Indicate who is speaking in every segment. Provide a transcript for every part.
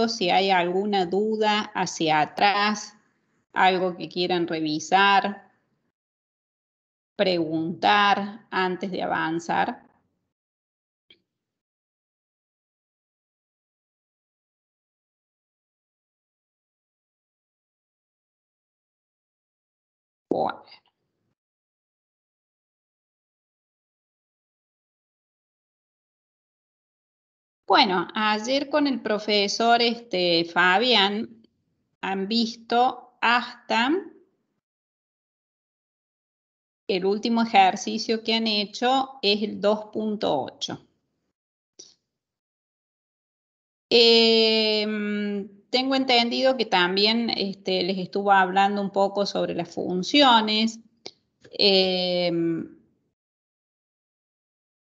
Speaker 1: si hay alguna duda hacia atrás, algo que quieran revisar, preguntar antes de avanzar. Bueno. Bueno, ayer con el profesor Fabián han visto hasta el último ejercicio que han hecho es el 2.8. Tengo entendido que también les estuvo hablando un poco sobre las funciones.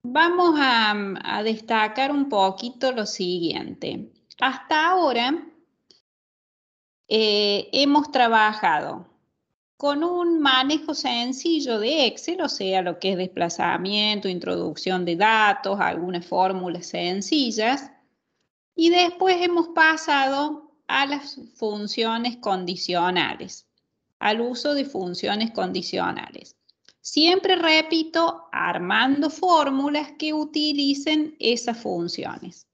Speaker 1: Vamos a destacar un poquito lo siguiente. Hasta ahora hemos trabajado con un manejo sencillo de Excel, o sea, lo que es desplazamiento, introducción de datos, algunas fórmulas sencillas, y después hemos pasado a las funciones condicionales, al uso de funciones condicionales. Siempre repito, armando fórmulas que utilicen esas funciones.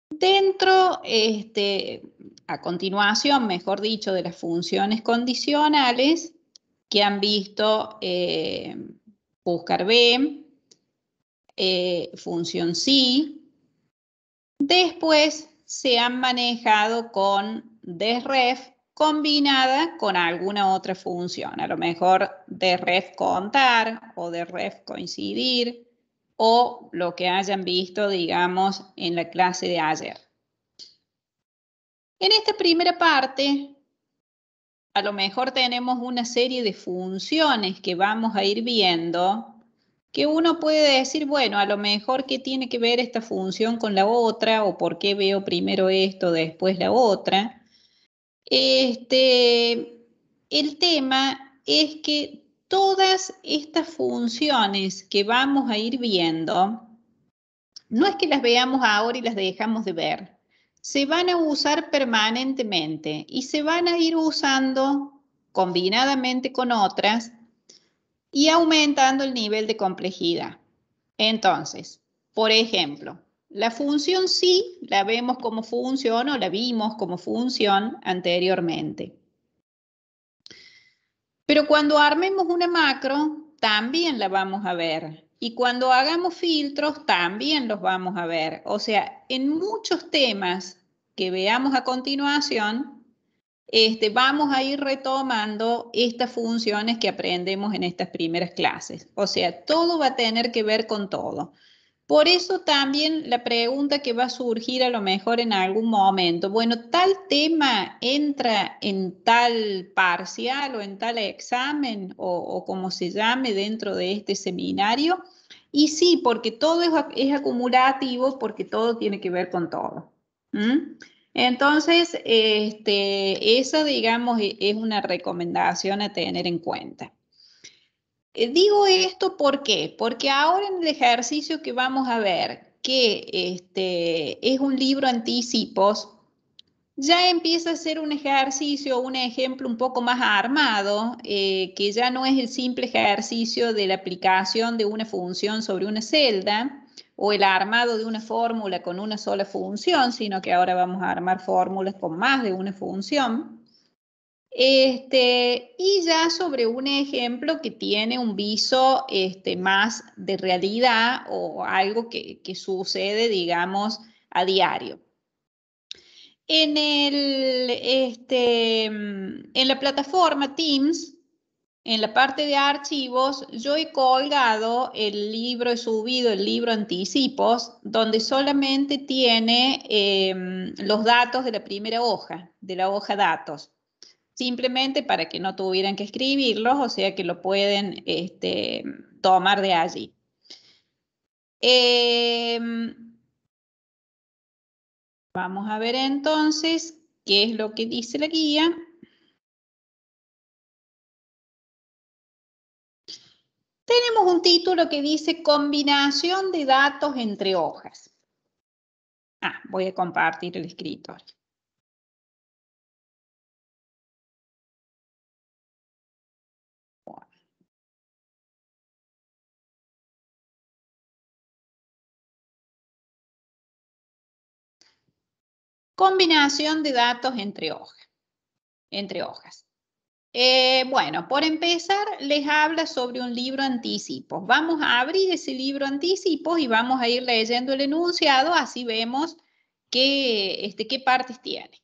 Speaker 1: Dentro, a continuación, mejor dicho, de las funciones condicionales que han visto buscar B, función sí, después se han manejado con desref combinada con alguna otra función, a lo mejor desref contar o desref coincidir o lo que hayan visto, digamos, en la clase de ayer. En esta primera parte, a lo mejor tenemos una serie de funciones que vamos a ir viendo, que uno puede decir, bueno, a lo mejor qué tiene que ver esta función con la otra, o por qué veo primero esto, después la otra. El tema es que todas estas funciones que vamos a ir viendo, no es que las veamos ahora y las dejamos de ver. Se van a usar permanentemente y se van a ir usando combinadamente con otras y aumentando el nivel de complejidad. Entonces, por ejemplo, la función sí la vemos como función o la vimos como función anteriormente. Pero cuando armemos una macro, también la vamos a ver. Y cuando hagamos filtros, también los vamos a ver. O sea, en muchos temas que veamos a continuación, vamos a ir retomando estas funciones que aprendemos en estas primeras clases. O sea, todo va a tener que ver con todo. Por eso también la pregunta que va a surgir a lo mejor en algún momento, bueno, tal tema entra en tal parcial o en tal examen o como se llame dentro de este seminario. Y sí, porque todo es acumulativo, porque todo tiene que ver con todo. ¿Mm? Entonces, esa, digamos, es una recomendación a tener en cuenta. Digo esto ¿por qué? Porque ahora en el ejercicio que vamos a ver, que es un libro anticipos, ya empieza a ser un ejercicio, un ejemplo un poco más armado, que ya no es el simple ejercicio de la aplicación de una función sobre una celda o el armado de una fórmula con una sola función, sino que ahora vamos a armar fórmulas con más de una función. Y ya sobre un ejemplo que tiene un viso más de realidad o algo que sucede, digamos, a diario. En la plataforma Teams, en la parte de archivos, yo he colgado el libro, he subido el libro anticipos, donde solamente tiene los datos de la primera hoja, de la hoja datos. Simplemente para que no tuvieran que escribirlos, o sea que lo pueden tomar de allí. Vamos a ver entonces qué es lo que dice la guía. Tenemos un título que dice combinación de datos entre hojas. Voy a compartir el escritorio. Combinación de datos entre hojas. Bueno, por empezar, les habla sobre un libro anticipos. Vamos a abrir ese libro anticipos y vamos a ir leyendo el enunciado, así vemos qué partes tiene.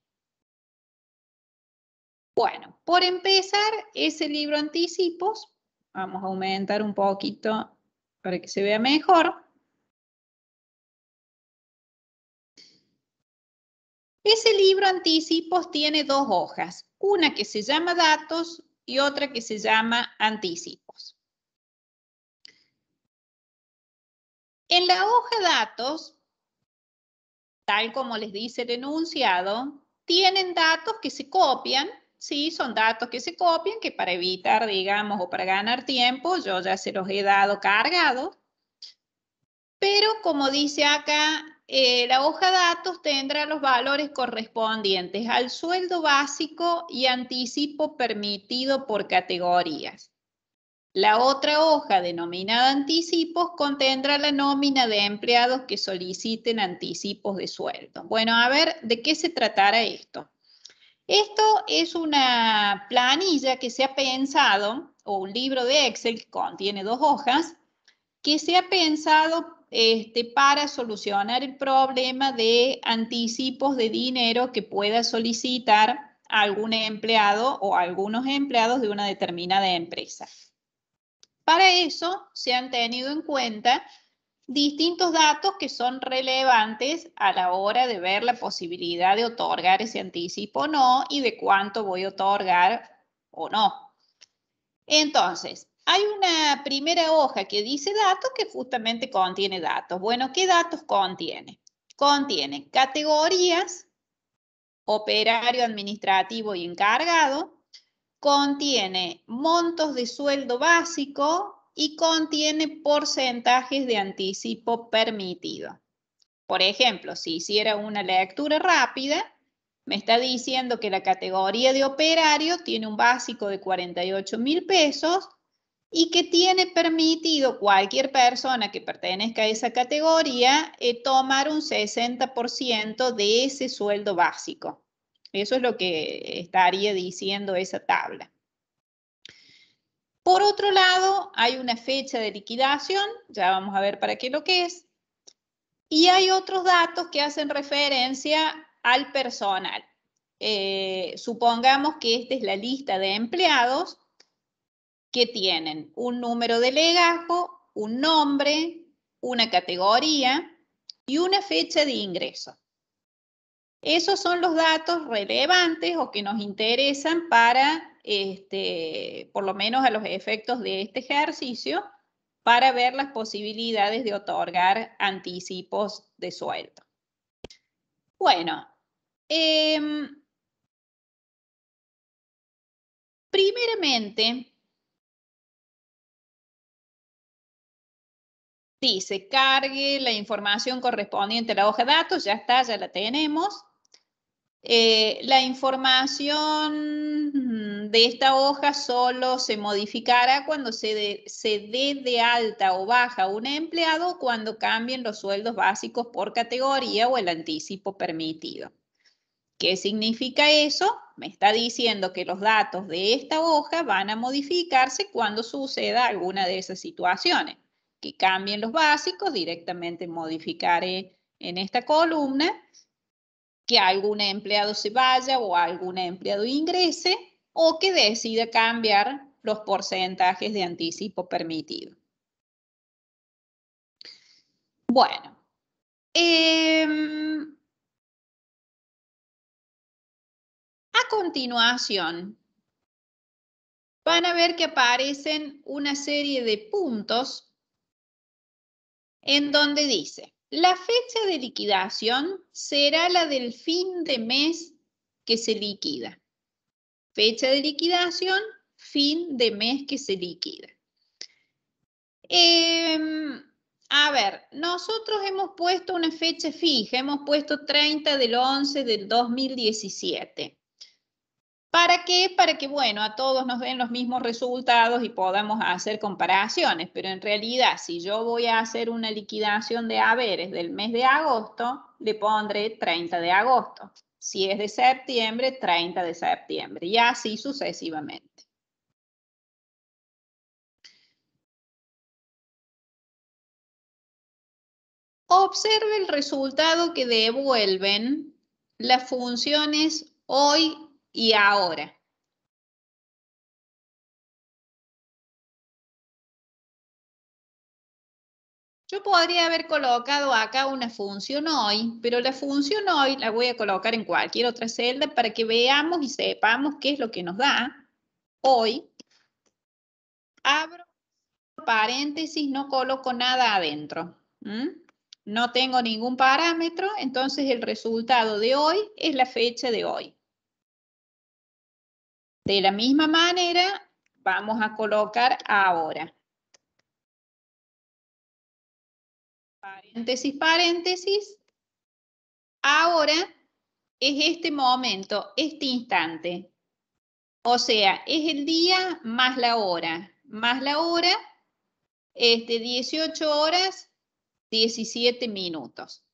Speaker 1: Bueno, por empezar, ese libro anticipos, vamos a aumentar un poquito para que se vea mejor. Ese libro anticipos tiene dos hojas, una que se llama datos y otra que se llama anticipos. En la hoja datos, tal como les dice el enunciado, tienen datos que se copian, sí, son datos que se copian, que para evitar, digamos, o para ganar tiempo, yo ya se los he dado cargados. Pero como dice acá, la hoja datos tendrá los valores correspondientes al sueldo básico y anticipo permitido por categorías. La otra hoja, denominada anticipos, contendrá la nómina de empleados que soliciten anticipos de sueldo. Bueno, a ver, ¿de qué se tratará esto? Esto es una planilla que se ha pensado, o un libro de Excel que contiene dos hojas, que se ha pensado para solucionar el problema de anticipos de dinero que pueda solicitar algún empleado o algunos empleados de una determinada empresa. Para eso se han tenido en cuenta distintos datos que son relevantes a la hora de ver la posibilidad de otorgar ese anticipo o no y de cuánto voy a otorgar o no. Entonces, hay una primera hoja que dice datos que justamente contiene datos. Bueno, ¿qué datos contiene? Contiene categorías, operario, administrativo y encargado. Contiene montos de sueldo básico y contiene porcentajes de anticipo permitido. Por ejemplo, si hiciera una lectura rápida, me está diciendo que la categoría de operario tiene un básico de 48.000 pesos y que tiene permitido cualquier persona que pertenezca a esa categoría tomar un 60% de ese sueldo básico. Eso es lo que estaría diciendo esa tabla. Por otro lado, hay una fecha de liquidación, ya vamos a ver para qué lo que es, y hay otros datos que hacen referencia al personal. Supongamos que esta es la lista de empleados que tienen un número de legajo, un nombre, una categoría y una fecha de ingreso. Esos son los datos relevantes o que nos interesan para, por lo menos a los efectos de este ejercicio, para ver las posibilidades de otorgar anticipos de sueldo. Bueno, primeramente, dice, cargue la información correspondiente a la hoja de datos, ya está, ya la tenemos. La información de esta hoja solo se modificará cuando se dé de alta o baja un empleado cuando cambien los sueldos básicos por categoría o el anticipo permitido. ¿Qué significa eso? Me está diciendo que los datos de esta hoja van a modificarse cuando suceda alguna de esas situaciones. Que cambien los básicos, directamente modificaré en esta columna, que algún empleado se vaya o algún empleado ingrese o que decida cambiar los porcentajes de anticipo permitido. Bueno, a continuación van a ver que aparecen una serie de puntos en donde dice, la fecha de liquidación será la del fin de mes que se liquida. Fecha de liquidación, fin de mes que se liquida. A ver, nosotros hemos puesto una fecha fija, hemos puesto 30 del 11 del 2017. ¿Para qué? Para que, bueno, a todos nos den los mismos resultados y podamos hacer comparaciones, pero en realidad, si yo voy a hacer una liquidación de haberes del mes de agosto, le pondré 30 de agosto. Si es de septiembre, 30 de septiembre, y así sucesivamente. Observe el resultado que devuelven las funciones hoy y ahora. Yo podría haber colocado acá una función hoy, pero la función hoy la voy a colocar en cualquier otra celda para que veamos y sepamos qué es lo que nos da hoy. Abro paréntesis, no coloco nada adentro. No tengo ningún parámetro, entonces el resultado de hoy es la fecha de hoy. De la misma manera, vamos a colocar ahora. Paréntesis, paréntesis. Ahora es este momento, este instante. O sea, es el día más la hora. Más la hora, 18 horas, 17 minutos.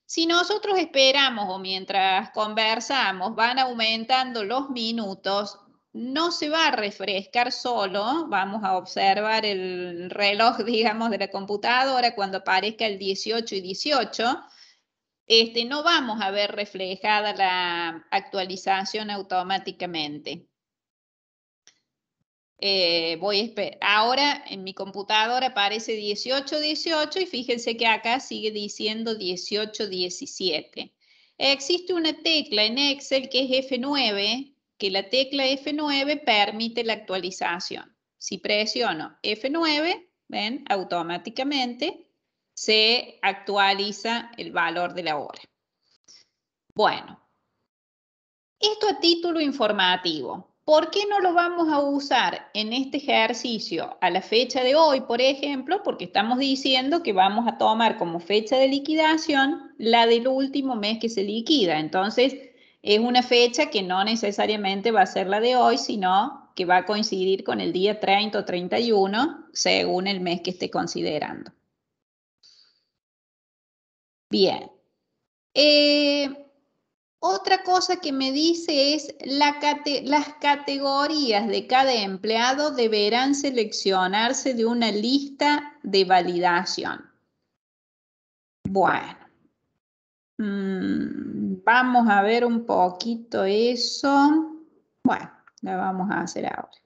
Speaker 1: Si nosotros esperamos o mientras conversamos van aumentando los minutos, no se va a refrescar solo, vamos a observar el reloj, digamos, de la computadora cuando aparezca el 18 y 18, no vamos a ver reflejada la actualización automáticamente. Ahora en mi computadora aparece 18:18 y fíjense que acá sigue diciendo 18:17. Existe una tecla en Excel que es F9, que la tecla F9 permite la actualización. Si presiono F9, ven, automáticamente se actualiza el valor de la hora. Bueno, esto a título informativo. ¿Por qué no lo vamos a usar en este ejercicio a la fecha de hoy, por ejemplo? Porque estamos diciendo que vamos a tomar como fecha de liquidación la del último mes que se liquida. Entonces, es una fecha que no necesariamente va a ser la de hoy, sino que va a coincidir con el día 30 o 31, según el mes que esté considerando. Bien. Otra cosa que me dice es las categorías de cada empleado deberán seleccionarse de una lista de validación. Bueno, vamos a ver un poquito eso. Bueno, lo vamos a hacer ahora.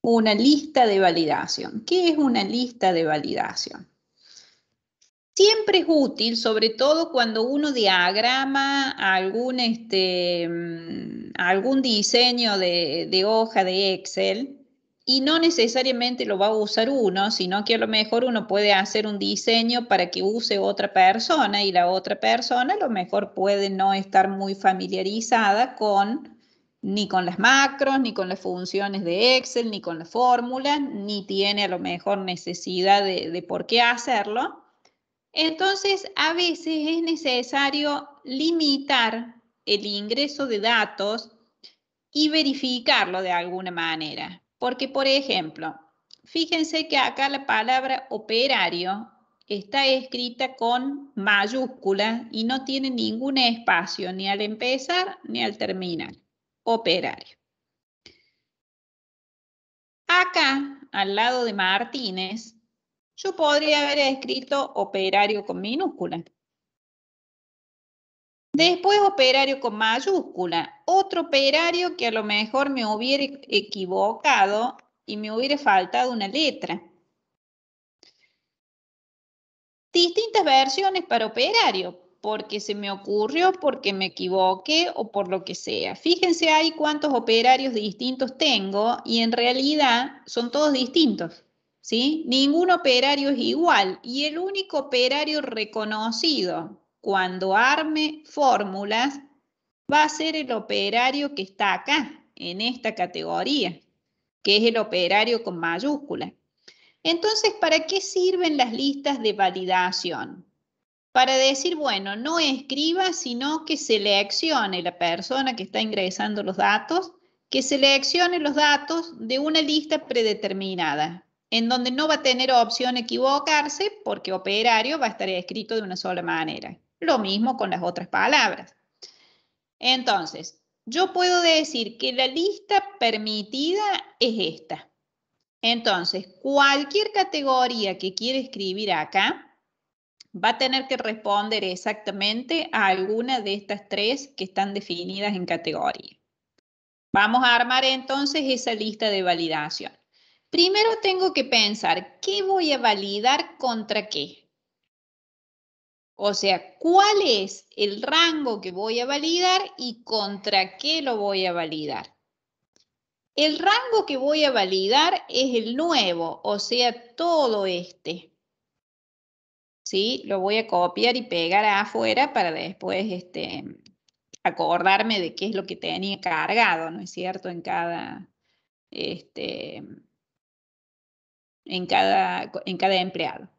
Speaker 1: Una lista de validación. ¿Qué es una lista de validación? Siempre es útil, sobre todo cuando uno diagrama algún diseño de hoja de Excel y no necesariamente lo va a usar uno, sino que a lo mejor uno puede hacer un diseño para que use otra persona y la otra persona a lo mejor puede no estar muy familiarizada ni con las macros, ni con las funciones de Excel, ni con las fórmulas, ni tiene a lo mejor necesidad de por qué hacerlo. Entonces, a veces es necesario limitar el ingreso de datos y verificarlo de alguna manera. Porque, por ejemplo, fíjense que acá la palabra operario está escrita con mayúscula y no tiene ningún espacio ni al empezar ni al terminar. Operario. Acá, al lado de Martínez, yo podría haber escrito operario con minúscula. Después operario con mayúscula. Otro operario que a lo mejor me hubiera equivocado y me hubiera faltado una letra. Distintas versiones para operario, porque se me ocurrió, porque me equivoqué o por lo que sea. Fíjense ahí cuántos operarios distintos tengo y en realidad son todos distintos. ¿Sí? Ningún operario es igual y el único operario reconocido cuando arme fórmulas va a ser el operario que está acá, en esta categoría. que es el operario con mayúscula. Entonces, ¿para qué sirven las listas de validación? Para decir, bueno, no escriba, sino que seleccione la persona que está ingresando los datos, que seleccione los datos de una lista predeterminada, en donde no va a tener opción equivocarse porque operario va a estar escrito de una sola manera. Lo mismo con las otras palabras. Entonces, yo puedo decir que la lista permitida es esta. Entonces, cualquier categoría que quiera escribir acá va a tener que responder exactamente a alguna de estas tres que están definidas en categoría. Vamos a armar entonces esa lista de validación. Primero tengo que pensar, ¿qué voy a validar contra qué? O sea, ¿cuál es el rango que voy a validar y contra qué lo voy a validar? El rango que voy a validar es el nuevo, o sea, todo este. ¿Sí? Lo voy a copiar y pegar afuera para después acordarme de qué es lo que tenía cargado, ¿no es cierto? En cada empleado.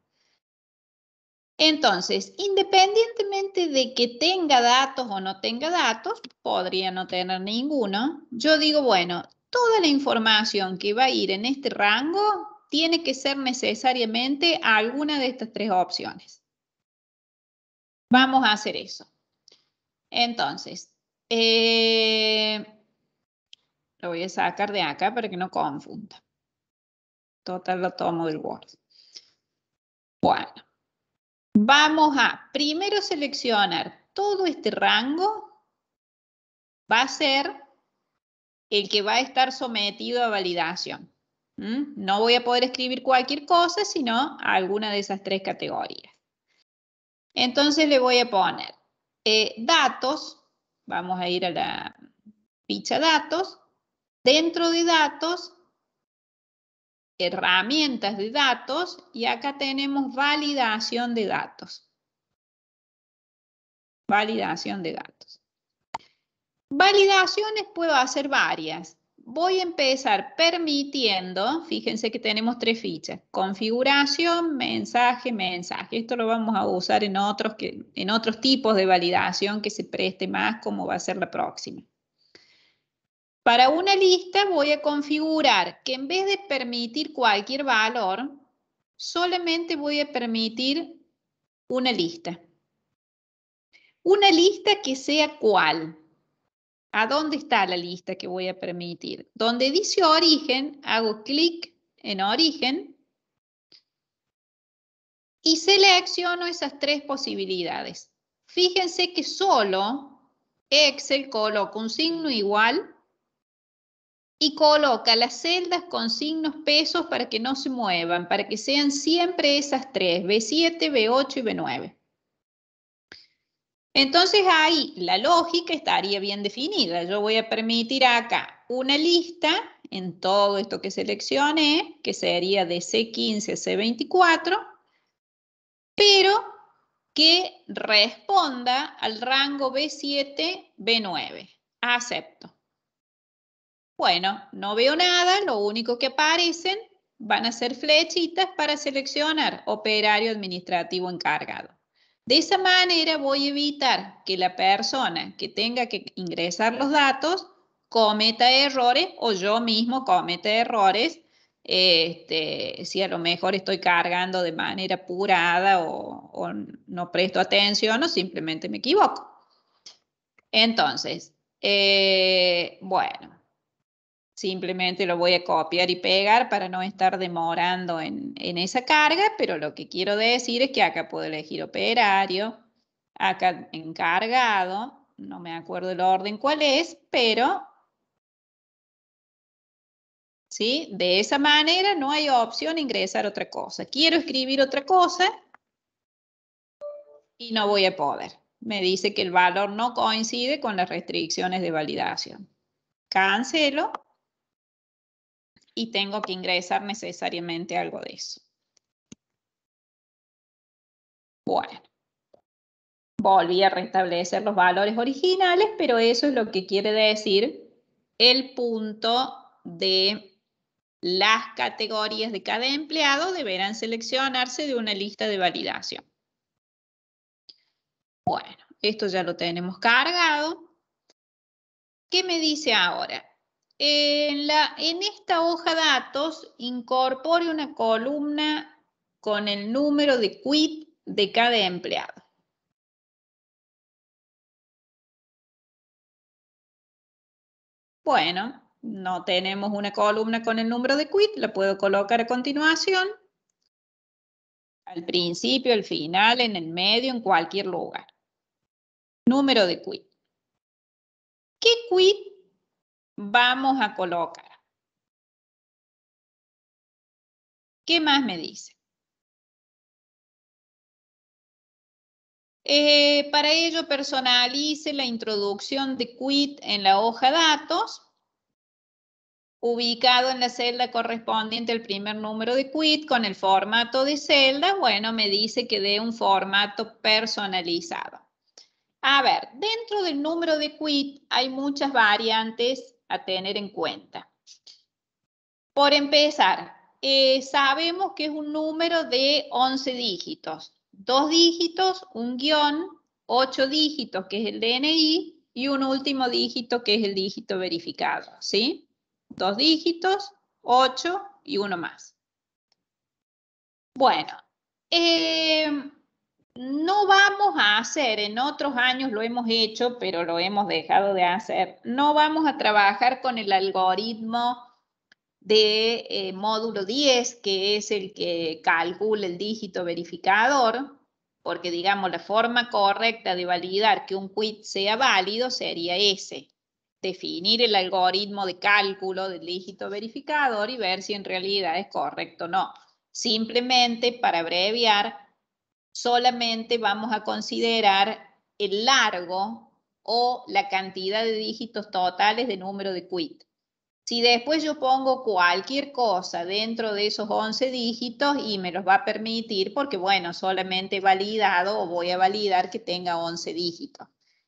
Speaker 1: Entonces, independientemente de que tenga datos o no tenga datos, podría no tener ninguno, yo digo, bueno, toda la información que va a ir en este rango tiene que ser necesariamente alguna de estas tres opciones. Vamos a hacer eso. Entonces, lo voy a sacar de acá para que no confunda. Total, lo tomo del Word. Bueno, vamos a primero seleccionar todo este rango. Va a ser el que va a estar sometido a validación. No voy a poder escribir cualquier cosa, sino alguna de esas tres categorías. Entonces le voy a poner datos. Vamos a ir a la ficha datos. Dentro de datos, herramientas de datos, y acá tenemos validación de datos. Validación de datos. Validaciones puedo hacer varias. Voy a empezar permitiendo, fíjense que tenemos tres fichas, configuración, mensaje, mensaje. Esto lo vamos a usar en otros tipos de validación que se preste más, como va a ser la próxima. Para una lista voy a configurar que en vez de permitir cualquier valor, solamente voy a permitir una lista. Una lista que sea ¿cuál? ¿A dónde está la lista que voy a permitir? Donde dice origen, hago clic en origen y selecciono esas tres posibilidades. Fíjense que solo Excel coloca un signo igual y coloca las celdas con signos pesos para que no se muevan, para que sean siempre esas tres, B7, B8 y B9. Entonces ahí la lógica estaría bien definida. Yo voy a permitir acá una lista en todo esto que seleccioné, que sería de C15 a C24, pero que responda al rango B7, B9. Acepto. Bueno, no veo nada, lo único que aparecen van a ser flechitas para seleccionar operario administrativo encargado. De esa manera voy a evitar que la persona que tenga que ingresar los datos cometa errores o yo mismo cometa errores, si a lo mejor estoy cargando de manera apurada o no presto atención o simplemente me equivoco. Entonces, bueno. Simplemente lo voy a copiar y pegar para no estar demorando en esa carga, pero lo que quiero decir es que acá puedo elegir operario, acá encargado, no me acuerdo el orden cuál es, pero ¿sí? De esa manera no hay opción de ingresar otra cosa. Quiero escribir otra cosa y no voy a poder. Me dice que el valor no coincide con las restricciones de validación. Cancelo. Y tengo que ingresar necesariamente algo de eso. Bueno, volví a restablecer los valores originales, pero eso es lo que quiere decir el punto de Las categorías de cada empleado deberán seleccionarse de una lista de validación. Bueno, esto ya lo tenemos cargado. ¿Qué me dice ahora? En esta hoja datos incorpore una columna con el número de quit de cada empleado. Bueno, no tenemos una columna con el número de quit, la puedo colocar a continuación, al principio, al final, en el medio, en cualquier lugar. Número de quit. ¿Qué quit vamos a colocar? ¿Qué más me dice? Para ello personalice la introducción de quit en la hoja datos, ubicado en la celda correspondiente al primer número de quit con el formato de celda. Bueno, me dice que dé un formato personalizado. A ver, dentro del número de quit hay muchas variantes a tener en cuenta. Por empezar, sabemos que es un número de 11 dígitos. 2 dígitos, un guión, 8 dígitos, que es el DNI, y un último dígito, que es el dígito verificado, ¿sí? 2 dígitos, 8 y uno más. Bueno, no vamos a hacer, en otros años lo hemos hecho, pero lo hemos dejado de hacer, no vamos a trabajar con el algoritmo de módulo 10, que es el que calcula el dígito verificador, porque digamos la forma correcta de validar que un quit sea válido sería ese, definir el algoritmo de cálculo del dígito verificador y ver si en realidad es correcto o no. Simplemente, para abreviar, solamente vamos a considerar el largo o la cantidad de dígitos totales de número de quit. Si después yo pongo cualquier cosa dentro de esos 11 dígitos y me los va a permitir porque, bueno, solamente he validado o voy a validar que tenga 11 dígitos.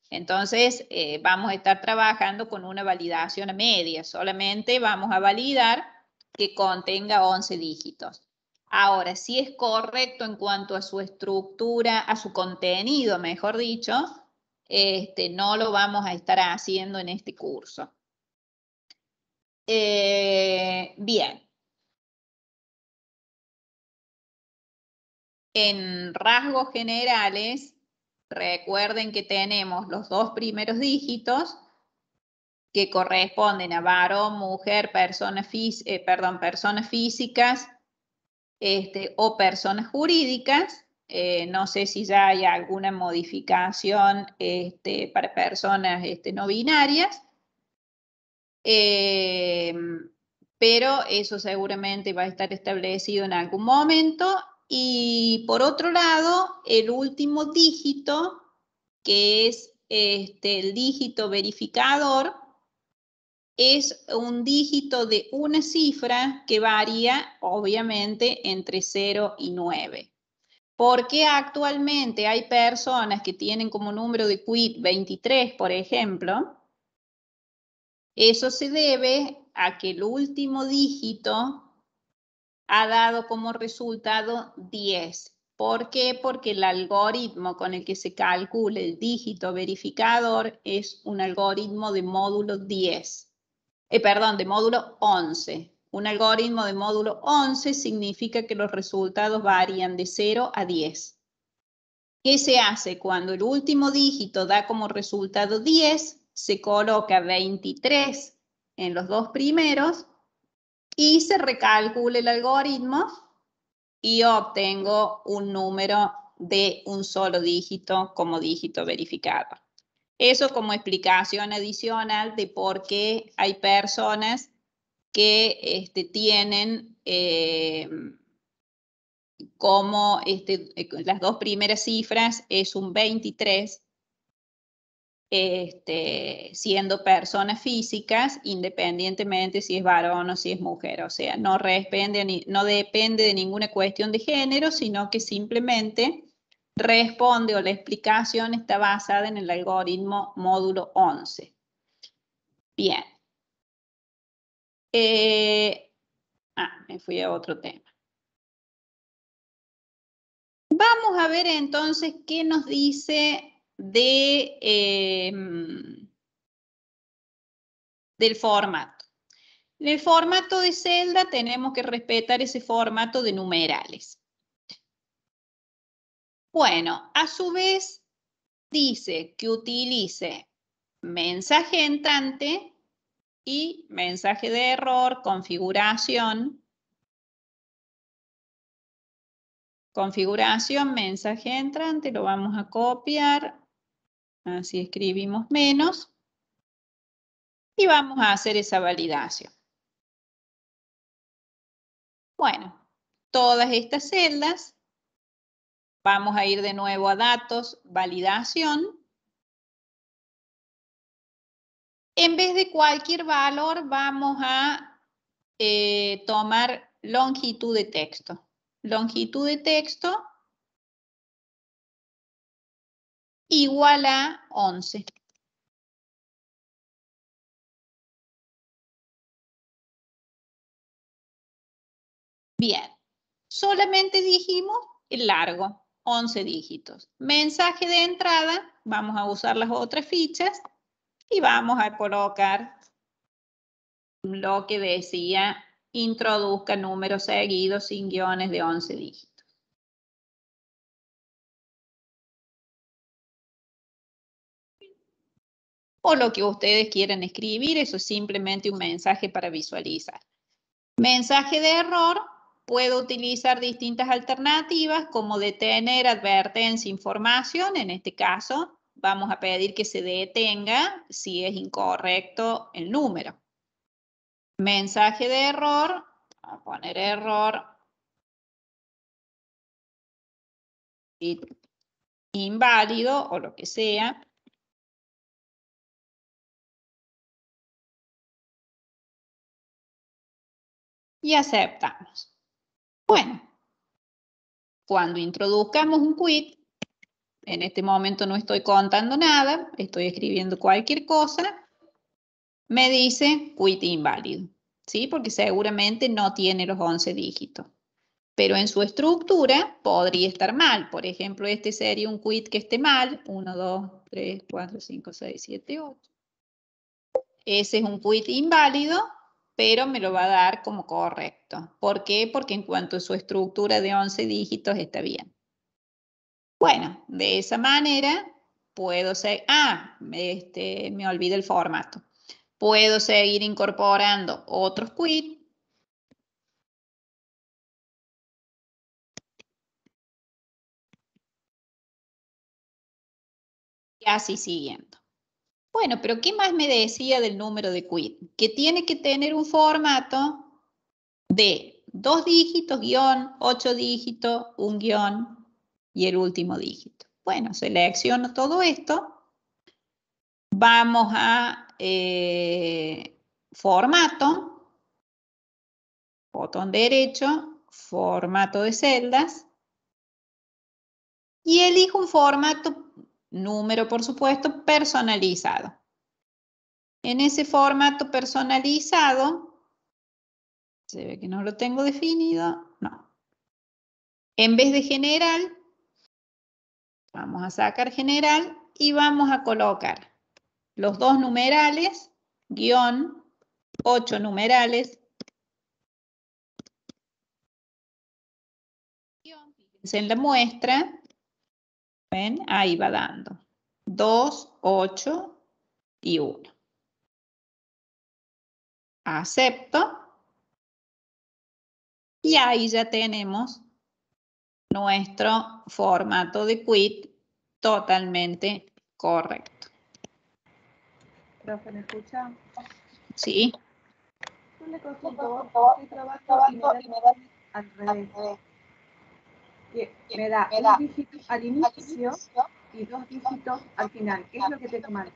Speaker 1: Entonces, vamos a estar trabajando con una validación a media. Solamente vamos a validar que contenga 11 dígitos. Ahora, si es correcto en cuanto a su estructura, a su contenido, mejor dicho, no lo vamos a estar haciendo en este curso. Bien. En rasgos generales, recuerden que tenemos los 2 primeros dígitos que corresponden a varón, mujer, personas físicas o personas jurídicas. No sé si ya hay alguna modificación para personas no binarias. Pero eso seguramente va a estar establecido en algún momento. Y por otro lado, el último dígito, que es el dígito verificador, es un dígito de una cifra que varía, obviamente, entre 0 y 9. Porque actualmente hay personas que tienen como número de quit 23, por ejemplo. Eso se debe a que el último dígito ha dado como resultado 10. ¿Por qué? Porque el algoritmo con el que se calcula el dígito verificador es un algoritmo de módulo 10. De módulo 11. Un algoritmo de módulo 11 significa que los resultados varían de 0 a 10. ¿Qué se hace? Cuando el último dígito da como resultado 10, se coloca 23 en los 2 primeros y se recalcula el algoritmo y obtengo un número de un solo dígito como dígito verificado. Eso como explicación adicional de por qué hay personas que tienen como las 2 primeras cifras es un 23, siendo personas físicas, independientemente si es varón o si es mujer. O sea, no depende de ninguna cuestión de género, sino que simplemente responde o la explicación está basada en el algoritmo módulo 11. Bien. Me fui a otro tema. Vamos a ver entonces qué nos dice del formato. En el formato de celda tenemos que respetar ese formato de numerales. Bueno, a su vez dice que utilice mensaje entrante y mensaje de error, configuración, mensaje entrante, lo vamos a copiar, así escribimos menos, y vamos a hacer esa validación. Bueno, todas estas celdas, vamos a ir de nuevo a datos, validación. En vez de cualquier valor, vamos a tomar longitud de texto. Longitud de texto igual a 11. Bien, solamente dijimos el largo, 11 dígitos. Mensaje de entrada, vamos a usar las otras fichas y vamos a colocar lo que decía, introduzca números seguidos sin guiones de 11 dígitos. O lo que ustedes quieran escribir, eso es simplemente un mensaje para visualizar. Mensaje de error, puedo utilizar distintas alternativas como detener, advertencia, información. En este caso, vamos a pedir que se detenga si es incorrecto el número. Mensaje de error, voy a poner error y inválido o lo que sea. Y aceptamos. Bueno, cuando introduzcamos un quit, en este momento no estoy contando nada, estoy escribiendo cualquier cosa, me dice quit inválido, ¿sí? Porque seguramente no tiene los 11 dígitos. Pero en su estructura podría estar mal. Por ejemplo, este sería un quit que esté mal. 1, 2, 3, 4, 5, 6, 7, 8. Ese es un quit inválido, pero me lo va a dar como correcto. ¿Por qué? Porque en cuanto a su estructura de 11 dígitos está bien. Bueno, de esa manera puedo seguir... me olvidé el formato. Puedo seguir incorporando otros quits. Y así siguiendo. Bueno, pero ¿qué más me decía del número de quit? Que tiene que tener un formato de 2 dígitos, guión, 8 dígitos, un guión y el último dígito. Bueno, selecciono todo esto. Vamos a formato, botón derecho, formato de celdas y elijo un formato, número por supuesto, personalizado. En ese formato personalizado, se ve que no lo tengo definido, no. En vez de general, vamos a sacar general y vamos a colocar los 2 numerales, guión, 8 numerales, guión, fíjense en la muestra, ¿ven? Ahí va dando 2, 8 y 1. Acepto. Y ahí ya tenemos nuestro formato de quit totalmente correcto.
Speaker 2: Profe, ¿me escucha?
Speaker 1: Sí.
Speaker 2: Yo le consulto, estoy trabajando y me da al revés. Me da un dígito al inicio y 2 dígitos al final. ¿Qué es lo que tengo mal?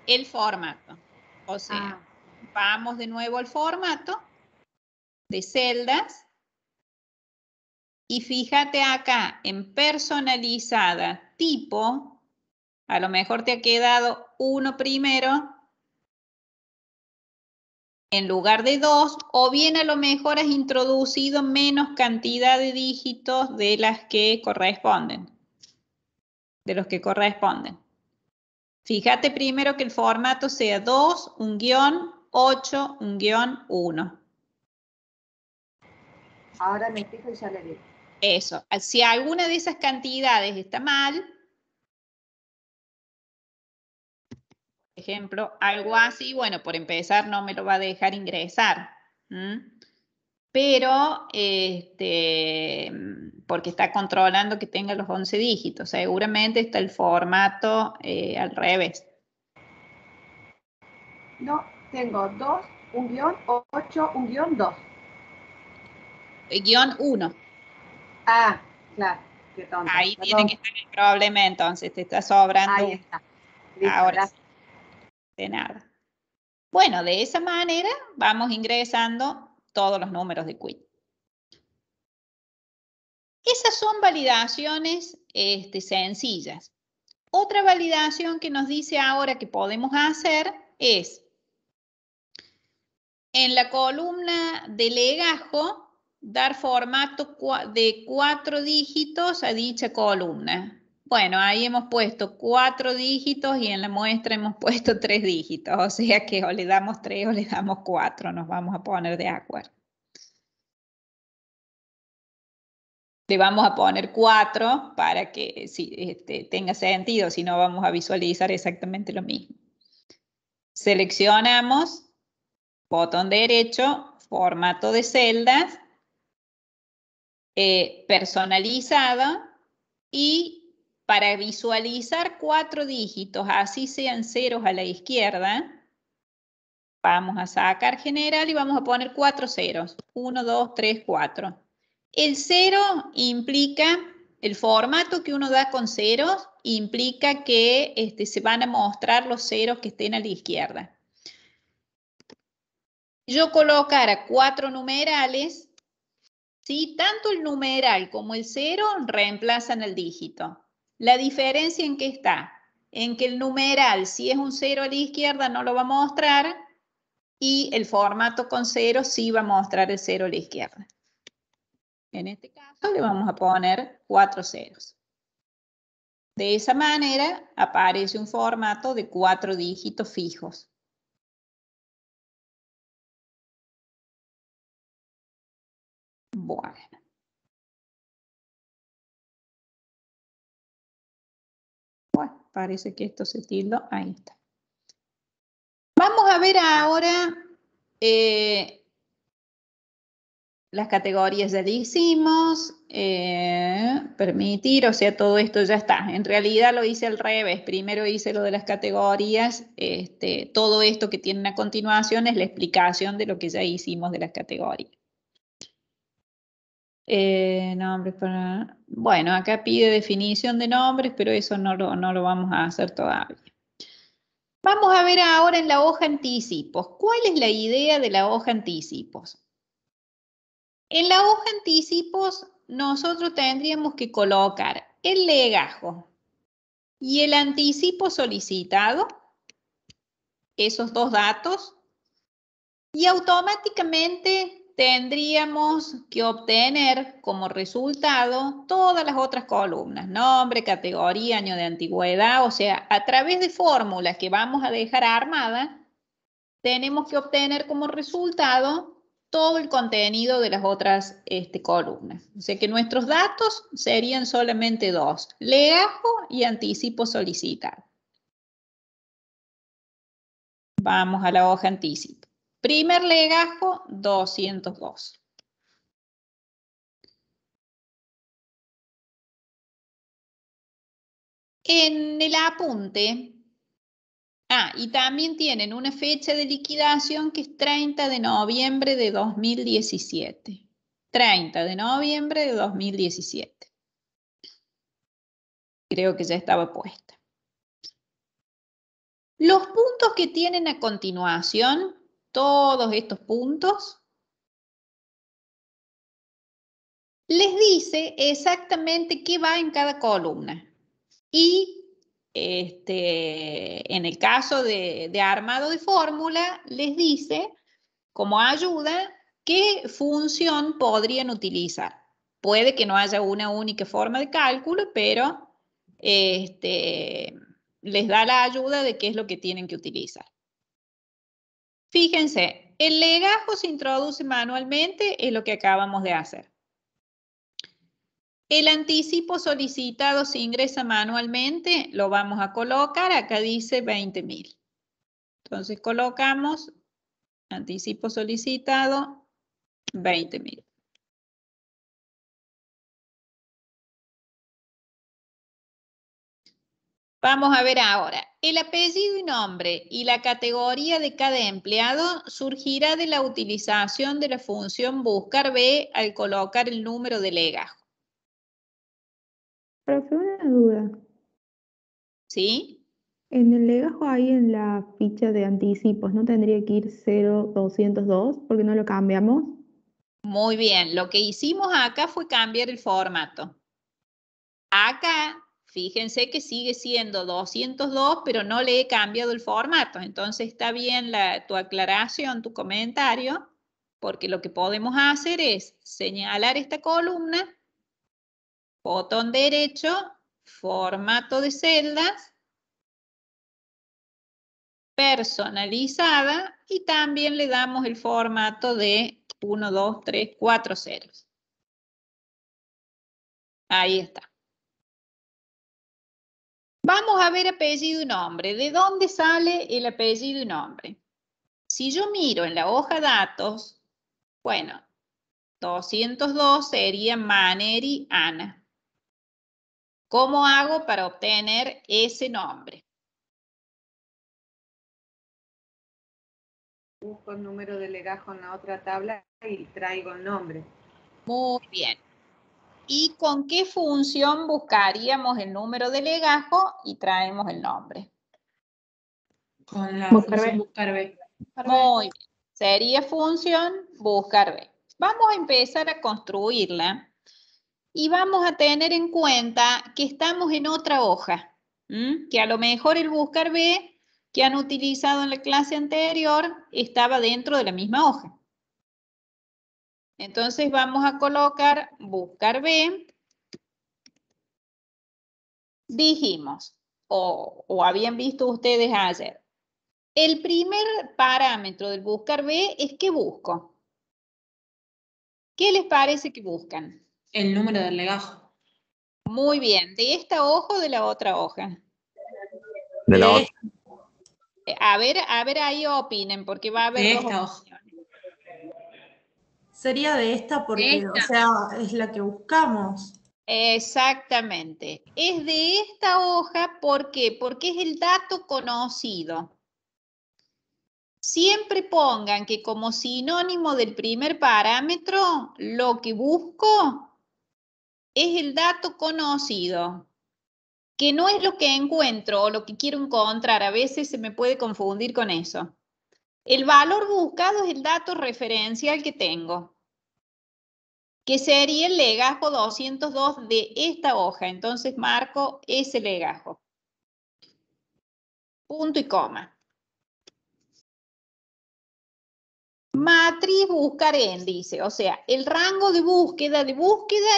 Speaker 1: El formato. O sea, vamos de nuevo al formato de celdas. Y fíjate acá, en personalizada tipo, a lo mejor te ha quedado 1 primero en lugar de 2, o bien a lo mejor has introducido menos cantidad de dígitos de las que corresponden, de los que corresponden. Fíjate primero que el formato sea 2, un guión, 8, un guión, 1.
Speaker 2: Ahora me fijo y ya le digo.
Speaker 1: Eso. Si alguna de esas cantidades está mal, por ejemplo, algo así, bueno, por empezar no me lo va a dejar ingresar. Pero, porque está controlando que tenga los 11 dígitos. Seguramente está el formato al revés.
Speaker 2: No, tengo 2, un guión, 8, un guión, 2.
Speaker 1: Guión 1.
Speaker 2: Ah, claro, qué tonta.
Speaker 1: Ahí
Speaker 2: Perdón.
Speaker 1: tiene que estar el problema, entonces te está sobrando.
Speaker 2: Ahí está. Listo,
Speaker 1: Ahora
Speaker 2: gracias.
Speaker 1: sí, de nada. Bueno, de esa manera vamos ingresando todos los números de quit. Esas son validaciones sencillas. Otra validación que nos dice ahora que podemos hacer es, en la columna de legajo, dar formato de 4 dígitos a dicha columna. Bueno, ahí hemos puesto 4 dígitos y en la muestra hemos puesto 3 dígitos, o sea que o le damos 3 o le damos 4, nos vamos a poner de acuerdo. Le vamos a poner 4 para que tenga sentido, si no vamos a visualizar exactamente lo mismo. Seleccionamos, botón derecho, formato de celdas, personalizada, y para visualizar 4 dígitos, así sean ceros a la izquierda, vamos a sacar general y vamos a poner 4 ceros. 1, 2, 3, 4. El 0 implica, el formato que uno da con ceros, implica que se van a mostrar los ceros que estén a la izquierda. Yo colocara 4 numerales, ¿sí? Tanto el numeral como el 0 reemplazan el dígito. ¿La diferencia en qué está? En que el numeral, si es un 0 a la izquierda, no lo va a mostrar, y el formato con 0 sí va a mostrar el 0 a la izquierda. En este caso le vamos a poner 4 ceros. De esa manera aparece un formato de 4 dígitos fijos. Bueno. Bueno, parece que esto se tildó. Ahí está. Vamos a ver ahora las categorías ya le hicimos, permitir, o sea, todo esto ya está. En realidad lo hice al revés. Primero hice lo de las categorías, todo esto que tienen a continuación es la explicación de lo que ya hicimos de las categorías. Nombres para... Bueno, acá pide definición de nombres, pero eso no lo vamos a hacer todavía. Vamos a ver ahora en la hoja anticipos. ¿Cuál es la idea de la hoja anticipos? En la hoja anticipos nosotros tendríamos que colocar el legajo y el anticipo solicitado, esos dos datos, y automáticamente tendríamos que obtener como resultado todas las otras columnas, nombre, categoría, año de antigüedad, o sea, a través de fórmulas que vamos a dejar armadas, tenemos que obtener como resultado todo el contenido de las otras columnas. O sea que nuestros datos serían solamente dos, legajo y anticipo solicitado. Vamos a la hoja anticipo. Primer legajo, 202. En el apunte, y también tienen una fecha de liquidación que es 30 de noviembre de 2017. 30 de noviembre de 2017. Creo que ya estaba puesta. Los puntos que tienen a continuación, todos estos puntos, les dice exactamente qué va en cada columna. Y en el caso de armado de fórmula, les dice como ayuda, ¿qué función podrían utilizar? Puede que no haya una única forma de cálculo, pero les da la ayuda de qué es lo que tienen que utilizar. Fíjense, el legajo se introduce manualmente, es lo que acabamos de hacer. El anticipo solicitado se ingresa manualmente, lo vamos a colocar, acá dice 20.000. Entonces colocamos anticipo solicitado, 20.000. Vamos a ver ahora. El apellido y nombre y la categoría de cada empleado surgirá de la utilización de la función buscar B al colocar el número de legajo.
Speaker 3: Profe, una duda.
Speaker 1: ¿Sí?
Speaker 3: En el legajo ahí en la ficha de anticipos, ¿no tendría que ir 0202 porque no lo cambiamos?
Speaker 1: Muy bien. Lo que hicimos acá fue cambiar el formato. Acá, fíjense que sigue siendo 202, pero no le he cambiado el formato. Entonces está bien tu aclaración, tu comentario, porque lo que podemos hacer es señalar esta columna, botón derecho, formato de celdas, personalizada, y también le damos el formato de 1, 2, 3, 4 ceros. Ahí está. Vamos a ver apellido y nombre. ¿De dónde sale el apellido y nombre? Si yo miro en la hoja datos, bueno, 202 sería Maneri Ana. ¿Cómo hago para obtener ese nombre?
Speaker 2: Busco el número de legajo en la otra tabla y traigo el nombre.
Speaker 1: Muy bien. ¿Y con qué función buscaríamos el número de legajo y traemos el nombre?
Speaker 4: Con la
Speaker 3: Buscar
Speaker 4: función
Speaker 3: B.
Speaker 4: buscar B.
Speaker 1: Muy bien. Sería función buscar B. Vamos a empezar a construirla y vamos a tener en cuenta que estamos en otra hoja, que a lo mejor el buscar B que han utilizado en la clase anterior estaba dentro de la misma hoja. Entonces vamos a colocar buscar B. Dijimos, o habían visto ustedes ayer, el primer parámetro del buscar B es ¿qué busco? ¿Qué les parece que buscan?
Speaker 4: El número del legajo.
Speaker 1: Muy bien, ¿de esta hoja o de la otra hoja?
Speaker 5: De la otra.
Speaker 1: A ver, ahí opinen, porque va a haber
Speaker 4: De
Speaker 1: dos
Speaker 4: esta hoja.
Speaker 1: opciones.
Speaker 6: Sería de esta porque, o sea, es la que buscamos.
Speaker 1: Exactamente. Es de esta hoja, ¿por qué? Porque es el dato conocido. Siempre pongan que como sinónimo del primer parámetro, lo que busco es el dato conocido, que no es lo que encuentro o lo que quiero encontrar. A veces se me puede confundir con eso. El valor buscado es el dato referencial que tengo, que sería el legajo 202 de esta hoja. Entonces marco ese legajo. Punto y coma. Matriz buscar en, dice, o sea, el rango de búsqueda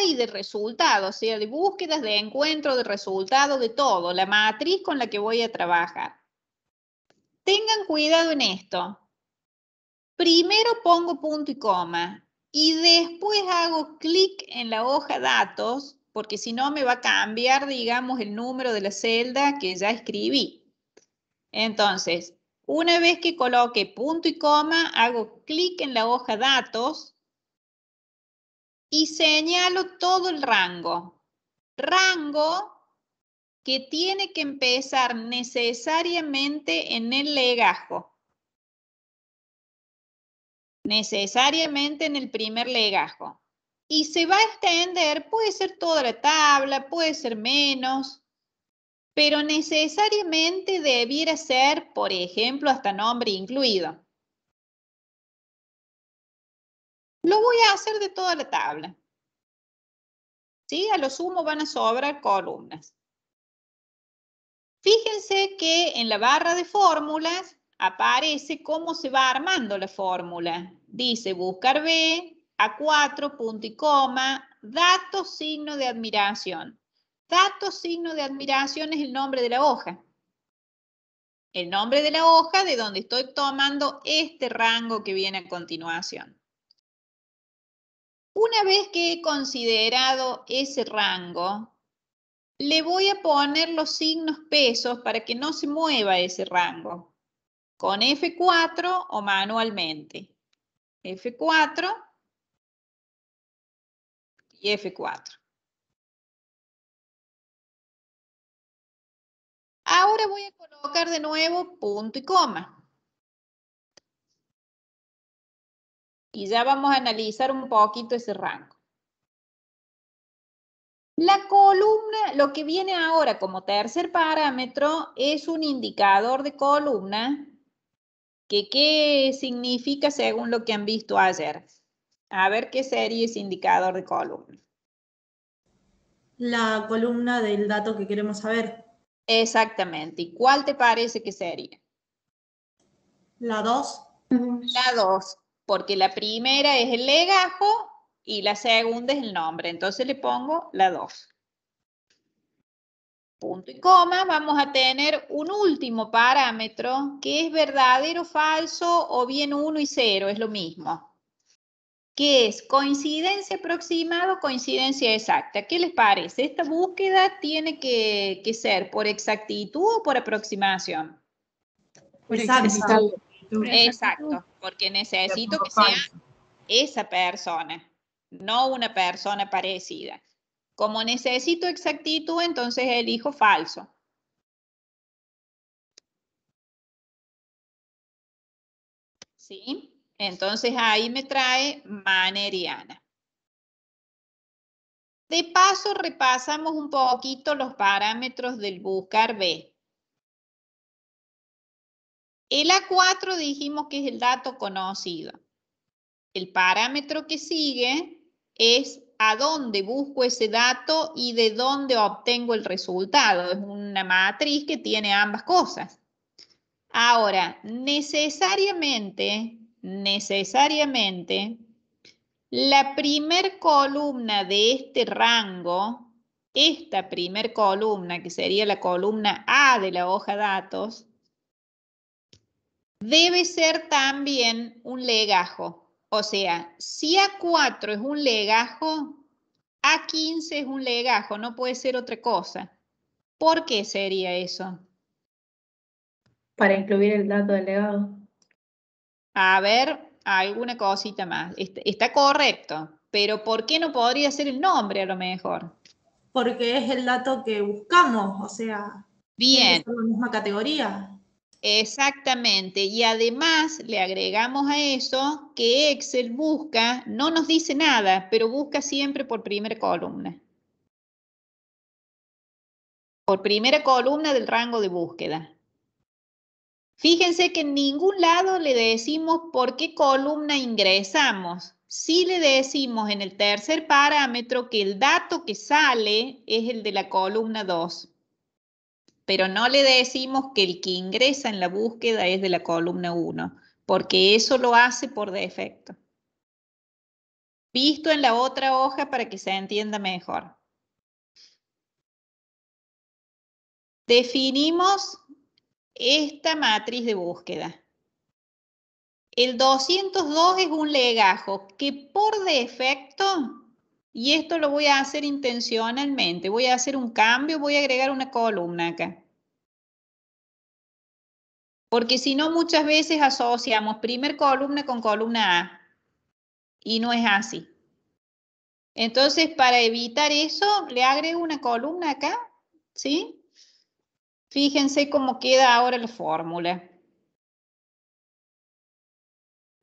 Speaker 1: y de resultado, o sea, de búsquedas, de encuentro, de resultado, de todo, la matriz con la que voy a trabajar. Tengan cuidado en esto. Primero pongo punto y coma y después hago clic en la hoja datos, porque si no me va a cambiar, digamos, el número de la celda que ya escribí. Entonces, una vez que coloque punto y coma, hago clic en la hoja datos y señalo todo el rango. Rango que tiene que empezar necesariamente en el legajo. Necesariamente en el primer legajo. Y se va a extender, puede ser toda la tabla, puede ser menos, pero necesariamente debiera ser, por ejemplo, hasta nombre incluido. Lo voy a hacer de toda la tabla. ¿Sí? A lo sumo van a sobrar columnas. Fíjense que en la barra de fórmulas aparece cómo se va armando la fórmula. Dice buscar B, A4, punto y coma, dato, signo de admiración. Dato, signo de admiración es el nombre de la hoja. El nombre de la hoja de donde estoy tomando este rango que viene a continuación. Una vez que he considerado ese rango, le voy a poner los signos pesos para que no se mueva ese rango. Con F4 o manualmente. F4 y F4. Ahora voy a colocar de nuevo punto y coma. Y ya vamos a analizar un poquito ese rango. La columna, lo que viene ahora como tercer parámetro, es un indicador de columna. ¿Qué significa según lo que han visto ayer? A ver qué sería ese indicador de columna.
Speaker 6: La columna del dato que queremos saber.
Speaker 1: Exactamente. ¿Y cuál te parece que sería?
Speaker 6: La 2.
Speaker 1: La 2, porque la primera es el legajo y la segunda es el nombre. Entonces le pongo la 2. Punto y coma, vamos a tener un último parámetro que es verdadero, falso o bien 1 y 0, es lo mismo. ¿Qué es? Coincidencia aproximada o coincidencia exacta. ¿Qué les parece? ¿Esta búsqueda tiene que ser por exactitud o por aproximación?
Speaker 6: Exacto.
Speaker 1: Exacto, porque necesito que sea esa persona, no una persona parecida. Como necesito exactitud, entonces elijo falso. ¿Sí? Entonces ahí me trae maneriana. De paso, repasamos un poquito los parámetros del buscar B. El A4 dijimos que es el dato conocido. El parámetro que sigue es a dónde busco ese dato y de dónde obtengo el resultado. Es una matriz que tiene ambas cosas. Ahora, necesariamente, la primer columna de este rango, esta primer columna, que sería la columna A de la hoja datos, debe ser también un legajo. O sea, si A4 es un legajo, A15 es un legajo, no puede ser otra cosa. ¿Por qué sería eso?
Speaker 3: Para incluir el dato del legado.
Speaker 1: A ver, alguna cosita más. Está correcto, pero ¿por qué no podría ser el nombre a lo mejor?
Speaker 6: Porque es el dato que buscamos, o sea, tiene que
Speaker 1: Bien,
Speaker 6: ser la misma categoría.
Speaker 1: exactamente. Y además le agregamos a eso que Excel busca, no nos dice nada, pero busca siempre por primera columna. Por primera columna del rango de búsqueda. Fíjense que en ningún lado le decimos por qué columna ingresamos. Sí le decimos en el tercer parámetro que el dato que sale es el de la columna 2. Pero no le decimos que el que ingresa en la búsqueda es de la columna 1, porque eso lo hace por defecto. Visto en la otra hoja para que se entienda mejor. Definimos esta matriz de búsqueda. El 202 es un legajo que por defecto, y esto lo voy a hacer intencionalmente, voy a hacer un cambio, voy a agregar una columna acá. Porque si no, muchas veces asociamos primer columna con columna A. Y no es así. Entonces, para evitar eso, le agrego una columna acá, ¿sí? Fíjense cómo queda ahora la fórmula.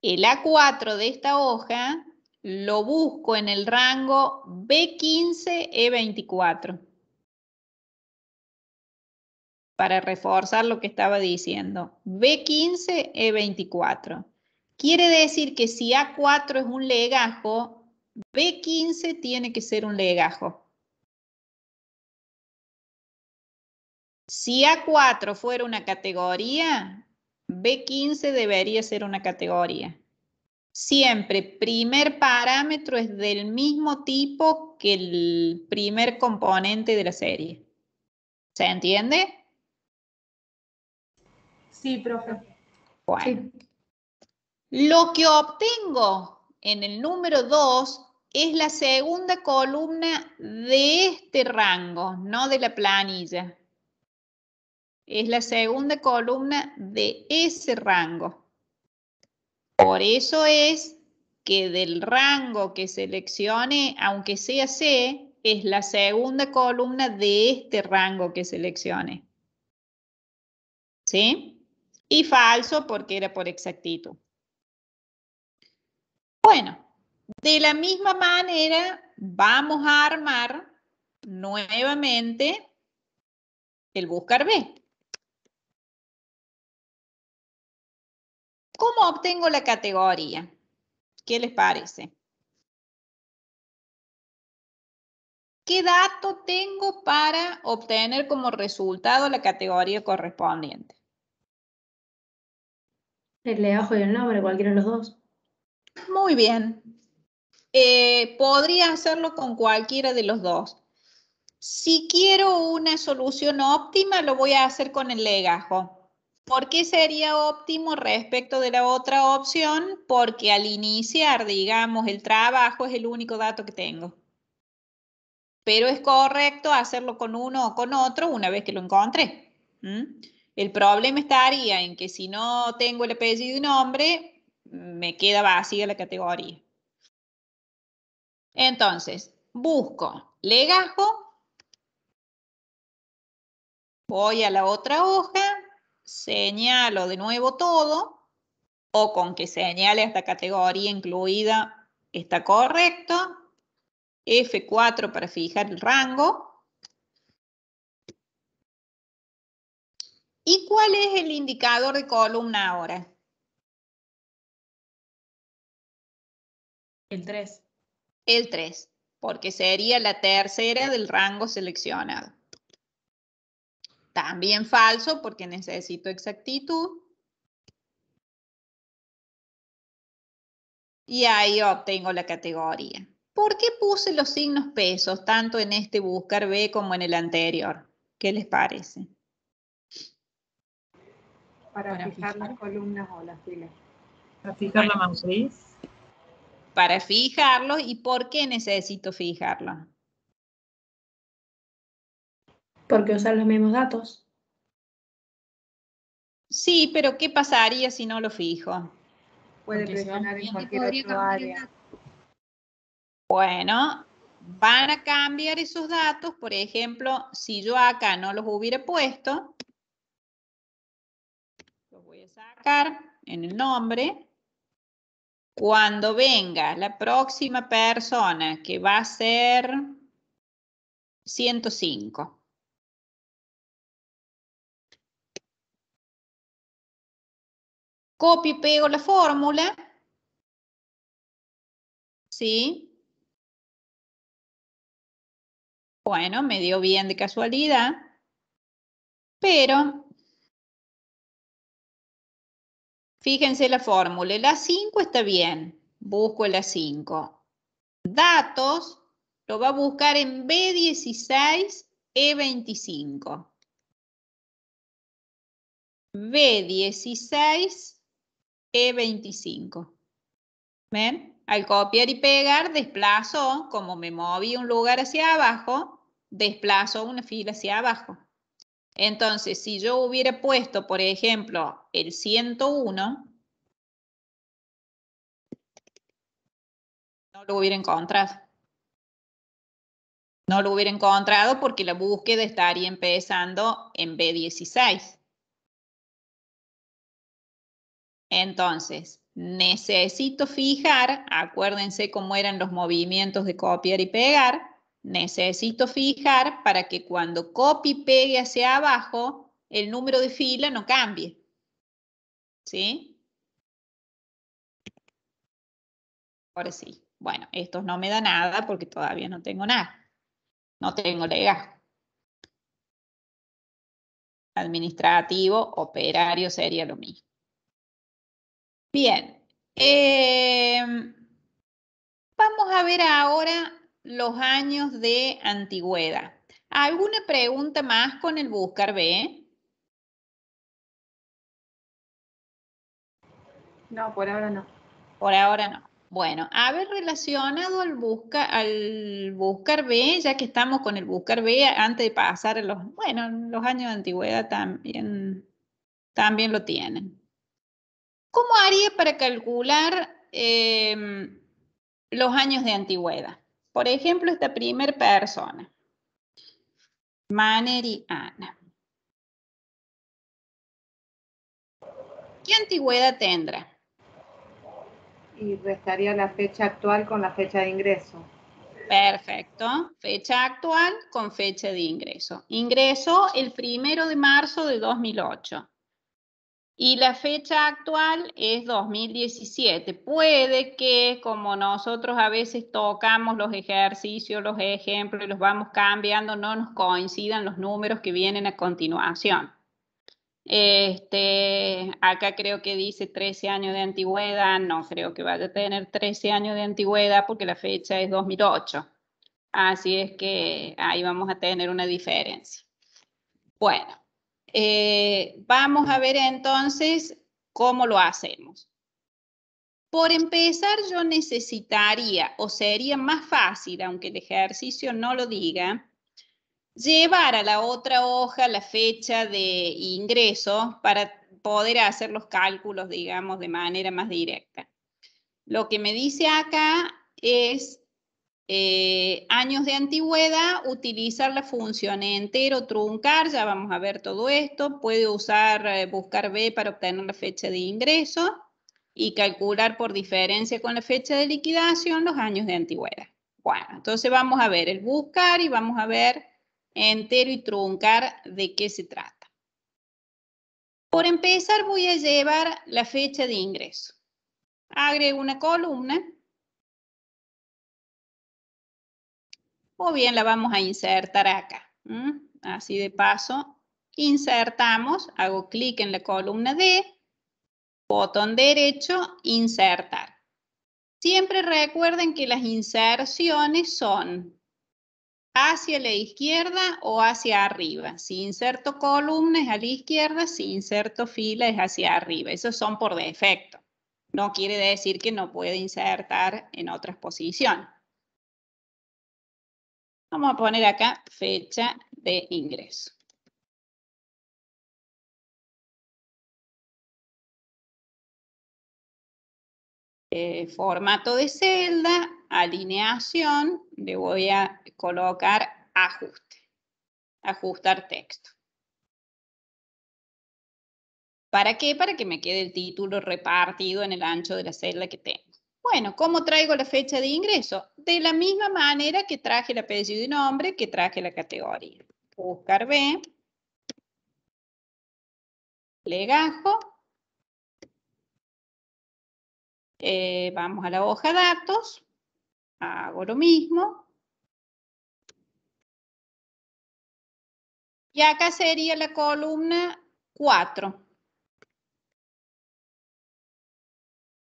Speaker 1: El A4 de esta hoja lo busco en el rango B15E24. Para reforzar lo que estaba diciendo. B15E24. Quiere decir que si A4 es un legajo, B15 tiene que ser un legajo. Si A4 fuera una categoría, B15 debería ser una categoría. Siempre primer parámetro es del mismo tipo que el primer componente de la serie. ¿Se entiende?
Speaker 6: Sí, profe.
Speaker 1: Bueno. Lo que obtengo en el número 2 es la segunda columna de este rango, no de la planilla. Es la segunda columna de ese rango. Por eso es que del rango que seleccione, aunque sea C, es la segunda columna de este rango que seleccione. ¿Sí? Y falso porque era por exactitud. Bueno, de la misma manera vamos a armar nuevamente el buscar B. ¿Cómo obtengo la categoría? ¿Qué les parece? ¿Qué dato tengo para obtener como resultado la categoría correspondiente?
Speaker 7: El legajo y el nombre, cualquiera de los dos.
Speaker 1: Muy bien. Podría hacerlo con cualquiera de los dos. Si quiero una solución óptima, lo voy a hacer con el legajo. ¿Por qué sería óptimo respecto de la otra opción? Porque al iniciar, digamos, el trabajo es el único dato que tengo. Pero es correcto hacerlo con uno o con otro una vez que lo encontré. El problema estaría en que si no tengo el apellido y nombre, me queda vacía la categoría. Entonces, busco legajo, voy a la otra hoja, señalo de nuevo todo, o con que señale esta categoría incluida está correcto, F4 para fijar el rango. ¿Y cuál es el indicador de columna ahora?
Speaker 4: El 3.
Speaker 1: El 3, porque sería la tercera del rango seleccionado. También falso porque necesito exactitud. Y ahí obtengo la categoría. ¿Por qué puse los signos pesos tanto en este buscar B como en el anterior? ¿Qué les parece?
Speaker 2: Para fijar las columnas o las filas.
Speaker 6: Para fijar la matriz.
Speaker 1: Para fijarlos. ¿Y por qué necesito fijarlo?
Speaker 7: Porque usar los mismos datos.
Speaker 1: Sí, pero ¿qué pasaría si no lo fijo?
Speaker 2: Puede
Speaker 4: Porque se van
Speaker 2: presionar en
Speaker 4: moviendo.
Speaker 2: cualquier otro área.
Speaker 1: Bueno, van a cambiar esos datos. Por ejemplo, si yo acá no los hubiera puesto, los voy a sacar en el nombre. Cuando venga la próxima persona, que va a ser 105. Copio y pego la fórmula. ¿Sí? Bueno, me dio bien de casualidad. Pero, fíjense la fórmula. El A5 está bien. Busco el A5. Datos, lo va a buscar en B16, E25. B16, E25. ¿Ven? Al copiar y pegar, desplazo, como me moví un lugar hacia abajo, desplazo una fila hacia abajo. Entonces, si yo hubiera puesto, por ejemplo, el 101, no lo hubiera encontrado. No lo hubiera encontrado porque la búsqueda estaría empezando en B16. Entonces, necesito fijar, acuérdense cómo eran los movimientos de copiar y pegar, necesito fijar para que cuando copie y pegue hacia abajo, el número de fila no cambie. ¿Sí? Ahora sí. Bueno, estos no me da nada porque todavía no tengo nada. No tengo legajo. Administrativo, operario sería lo mismo. Bien. Vamos a ver ahora los años de antigüedad. ¿Alguna pregunta más con el buscar B?
Speaker 2: No, por ahora no.
Speaker 1: Por ahora no. Bueno, a ver, relacionado al buscar B, ya que estamos con el buscar B, antes de pasar a los, bueno, los años de antigüedad también lo tienen. ¿Cómo haría para calcular los años de antigüedad? Por ejemplo, esta primera persona, Maneri Ana. ¿Qué antigüedad tendrá?
Speaker 2: Y restaría la fecha actual con la fecha de ingreso.
Speaker 1: Perfecto. Fecha actual con fecha de ingreso. Ingresó el 1 de marzo de 2008. Y la fecha actual es 2017. Puede que, como nosotros a veces tocamos los ejercicios, los ejemplos y los vamos cambiando, no nos coincidan los números que vienen a continuación. Acá creo que dice 13 años de antigüedad. No creo que vaya a tener 13 años de antigüedad porque la fecha es 2008. Así es que ahí vamos a tener una diferencia. Bueno. Vamos a ver entonces cómo lo hacemos. Por empezar, yo necesitaría, o sería más fácil, aunque el ejercicio no lo diga, llevar a la otra hoja la fecha de ingreso para poder hacer los cálculos, digamos, de manera más directa. Lo que me dice acá es años de antigüedad, utilizar la función entero, truncar, ya vamos a ver todo esto. Puede usar buscar B para obtener la fecha de ingreso y calcular por diferencia con la fecha de liquidación los años de antigüedad. Bueno, entonces vamos a ver el buscar y vamos a ver entero y truncar de qué se trata. Por empezar voy a llevar la fecha de ingreso. Agrego una columna. O bien la vamos a insertar acá. Así de paso, insertamos, hago clic en la columna D, botón derecho, insertar. Siempre recuerden que las inserciones son hacia la izquierda o hacia arriba. Si inserto columna es a la izquierda, si inserto fila es hacia arriba. Esos son por defecto. No quiere decir que no pueda insertar en otras posiciones. Vamos a poner acá fecha de ingreso. Formato de celda, alineación, le voy a colocar ajuste, ajustar texto. ¿Para qué? Para que me quede el título repartido en el ancho de la celda que tengo. Bueno, ¿cómo traigo la fecha de ingreso? De la misma manera que traje el apellido y nombre, que traje la categoría. Buscar B, legajo, vamos a la hoja datos, hago lo mismo. Y acá sería la columna 4.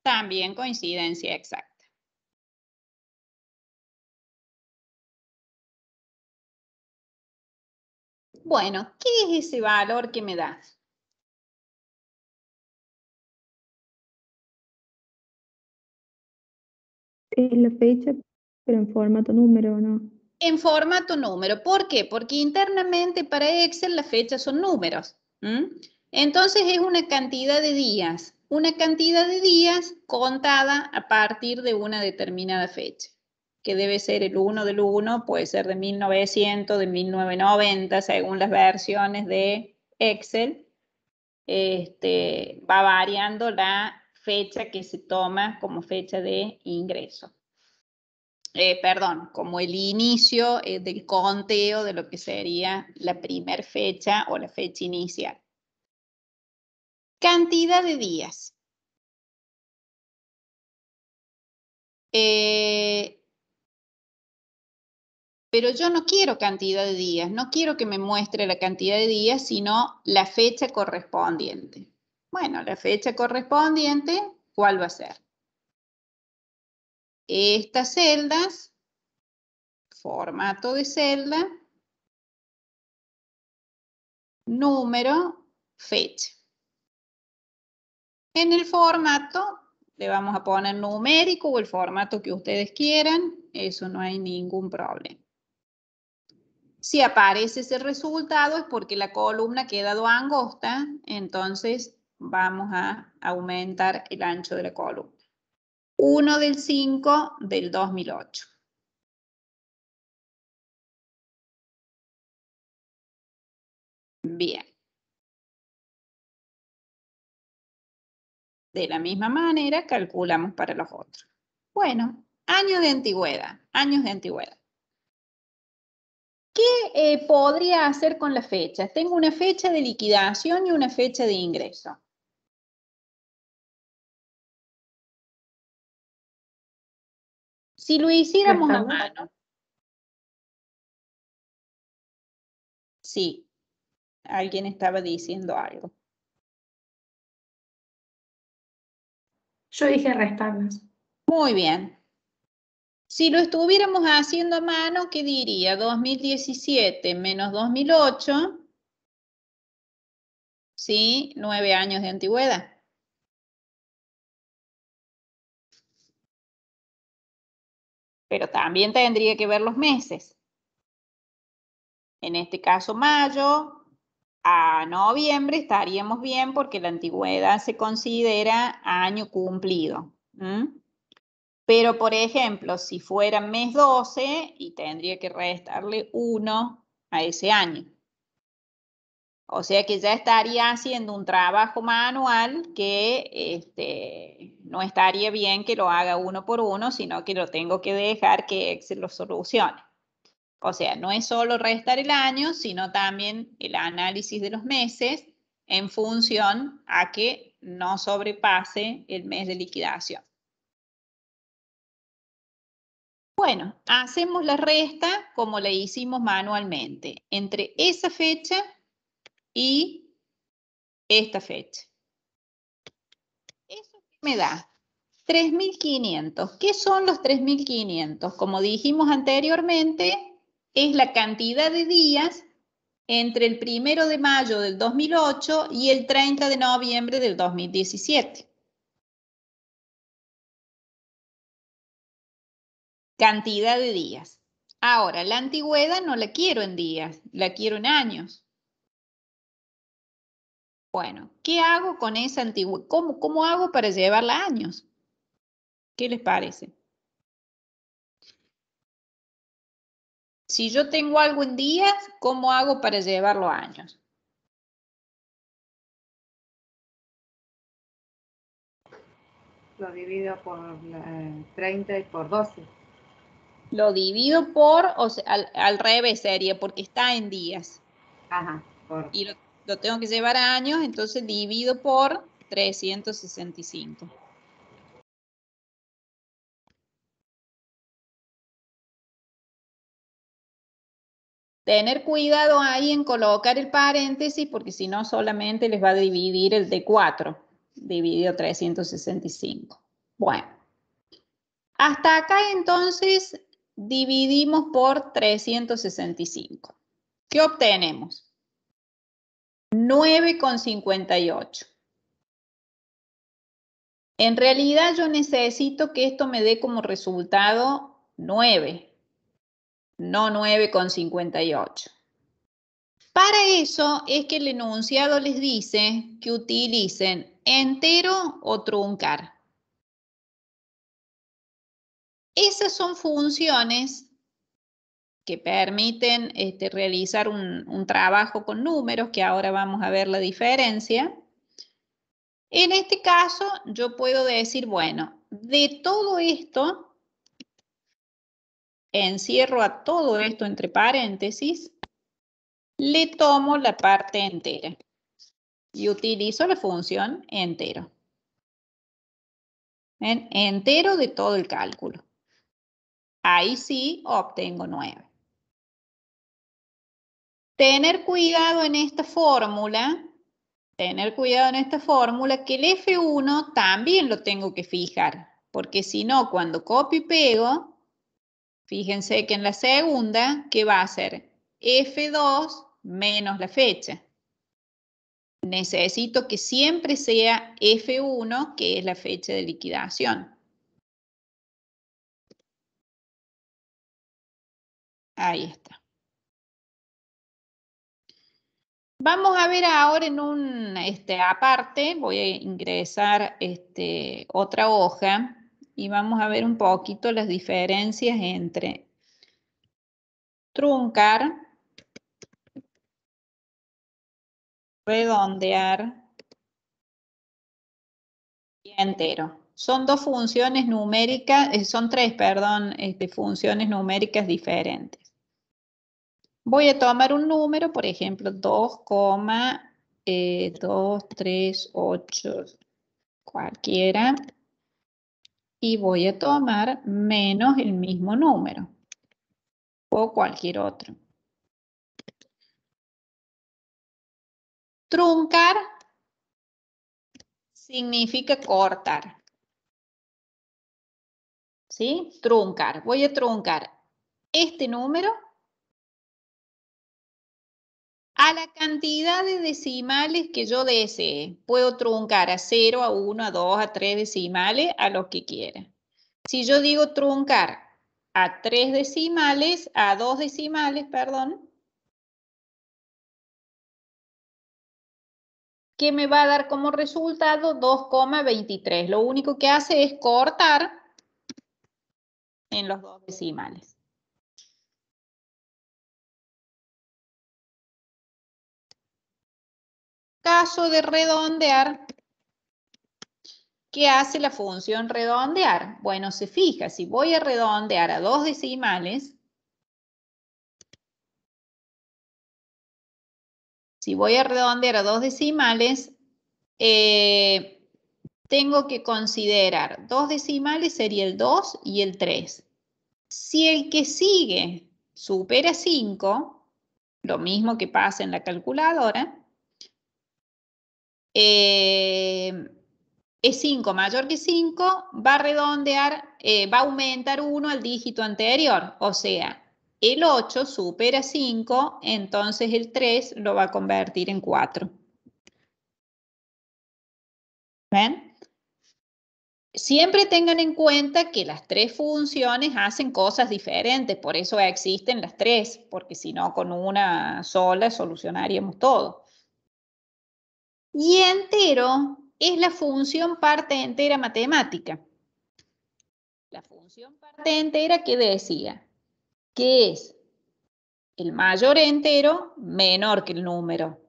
Speaker 1: También coincidencia exacta. Bueno, ¿qué es ese valor que me das?
Speaker 3: Es la fecha, pero en formato número, ¿no?
Speaker 1: En formato número. ¿Por qué? Porque internamente para Excel las fechas son números. Entonces es una cantidad de días. Una cantidad de días contada a partir de una determinada fecha. Que debe ser el 1 del 1, puede ser de 1900, de 1990, según las versiones de Excel. Va variando la fecha que se toma como fecha de ingreso. Perdón, como el inicio del conteo de lo que sería la primer fecha o la fecha inicial. Cantidad de días. Pero yo no quiero cantidad de días, no quiero que me muestre la cantidad de días, sino la fecha correspondiente. Bueno, la fecha correspondiente ¿cuál va a ser? Estas celdas, formato de celda, número, fecha. En el formato le vamos a poner numérico o el formato que ustedes quieran, eso no hay ningún problema. Si aparece ese resultado es porque la columna ha quedado angosta, entonces vamos a aumentar el ancho de la columna. 1 del 5 del 2008. Bien. De la misma manera calculamos para los otros. Bueno, años de antigüedad, años de antigüedad. ¿Qué podría hacer con las fechas? Tengo una fecha de liquidación y una fecha de ingreso. Si lo hiciéramos a mano. Sí, alguien estaba diciendo algo.
Speaker 7: Yo dije restarlas.
Speaker 1: Muy bien. Si lo estuviéramos haciendo a mano, ¿qué diría? 2017 menos 2008. ¿Sí? 9 años de antigüedad. Pero también tendría que ver los meses. En este caso, mayo a noviembre estaríamos bien porque la antigüedad se considera año cumplido. Pero, por ejemplo, si fuera mes 12 y tendría que restarle 1 a ese año. O sea que ya estaría haciendo un trabajo manual que no estaría bien que lo haga uno por uno, sino que lo tengo que dejar que Excel lo solucione. O sea, no es solo restar el año, sino también el análisis de los meses en función a que no sobrepase el mes de liquidación. Bueno, hacemos la resta como la hicimos manualmente, entre esa fecha y esta fecha. ¿Eso qué me da? 3.500. ¿Qué son los 3.500? Como dijimos anteriormente, es la cantidad de días entre el 1 de mayo del 2008 y el 30 de noviembre del 2017. Cantidad de días. Ahora, la antigüedad no la quiero en días, la quiero en años. Bueno, ¿qué hago con esa antigüedad? ¿Cómo hago para llevarla a años? ¿Qué les parece? Si yo tengo algo en días, ¿cómo hago para llevarlo a años?
Speaker 2: Lo divido por 30 y por 12.
Speaker 1: Lo divido por, o sea, al revés sería, porque está en días.
Speaker 2: Ajá, por...
Speaker 1: Y lo tengo que llevar a años, entonces divido por 365. Tener cuidado ahí en colocar el paréntesis, porque si no solamente les va a dividir el de 4, dividido 365. Bueno, hasta acá entonces dividimos por 365. ¿Qué obtenemos? 9,58. En realidad yo necesito que esto me dé como resultado 9, no 9,58. Para eso es que el enunciado les dice que utilicen entero o truncar. Esas son funciones que permiten realizar un trabajo con números, que ahora vamos a ver la diferencia. En este caso, yo puedo decir, bueno, de todo esto, encierro a todo esto entre paréntesis, le tomo la parte entera y utilizo la función entero. ¿Ven? Entero de todo el cálculo. Ahí sí obtengo 9. Tener cuidado en esta fórmula Tener cuidado en esta fórmula que el F1 también lo tengo que fijar, porque si no, cuando copio y pego, fíjense que en la segunda, ¿qué va a ser? F2 menos la fecha. Necesito que siempre sea F1, que es la fecha de liquidación. Ahí está. Vamos a ver ahora en un aparte, voy a ingresar otra hoja y vamos a ver un poquito las diferencias entre truncar, redondear y entero. Son dos funciones numéricas, son tres, perdón, funciones numéricas diferentes. Voy a tomar un número, por ejemplo, 2,238, cualquiera, y voy a tomar menos el mismo número, o cualquier otro. Truncar significa cortar. ¿Sí? Truncar. Voy a truncar este número a la cantidad de decimales que yo desee. Puedo truncar a 0, a 1, a 2, a 3 decimales, a lo que quiera. Si yo digo truncar a 3 decimales, a 2 decimales, perdón, ¿qué me va a dar como resultado? 2,23. Lo único que hace es cortar en los 2 decimales. Caso de redondear, ¿qué hace la función redondear? Bueno, se fija, si voy a redondear a 2 decimales, tengo que considerar 2 decimales, sería el 2 y el 3. Si el que sigue supera 5, lo mismo que pasa en la calculadora, es 5 mayor que 5, va a redondear, va a aumentar 1 al dígito anterior. O sea, el 8 supera 5, entonces el 3 lo va a convertir en 4. ¿Ven? Siempre tengan en cuenta que las tres funciones hacen cosas diferentes, por eso existen las tres, porque si no, con una sola solucionaríamos todo. Y entero es la función parte entera matemática. La función parte entera, ¿qué decía? Que es el mayor entero menor que el número.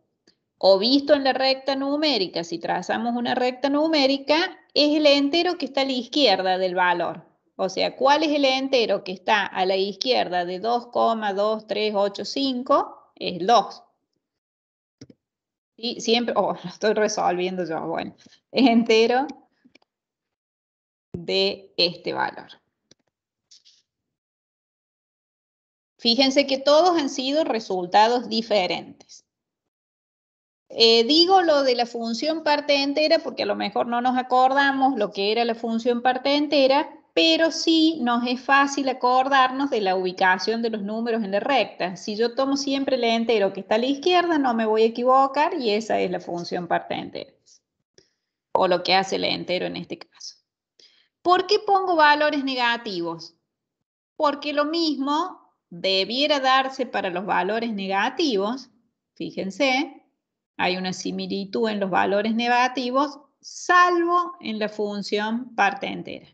Speaker 1: O visto en la recta numérica, si trazamos una recta numérica, es el entero que está a la izquierda del valor. O sea, ¿cuál es el entero que está a la izquierda de 2,2385? Es el 2. Y siempre, lo estoy resolviendo yo, bueno, es entero de este valor. Fíjense que todos han sido resultados diferentes. Digo lo de la función parte entera porque a lo mejor no nos acordamos lo que era la función parte entera, pero sí nos es fácil acordarnos de la ubicación de los números en la recta. Si yo tomo siempre el entero que está a la izquierda, no me voy a equivocar y esa es la función parte entera. O lo que hace el entero en este caso. ¿Por qué pongo valores negativos? Porque lo mismo debiera darse para los valores negativos. Fíjense, hay una similitud en los valores negativos, salvo en la función parte entera.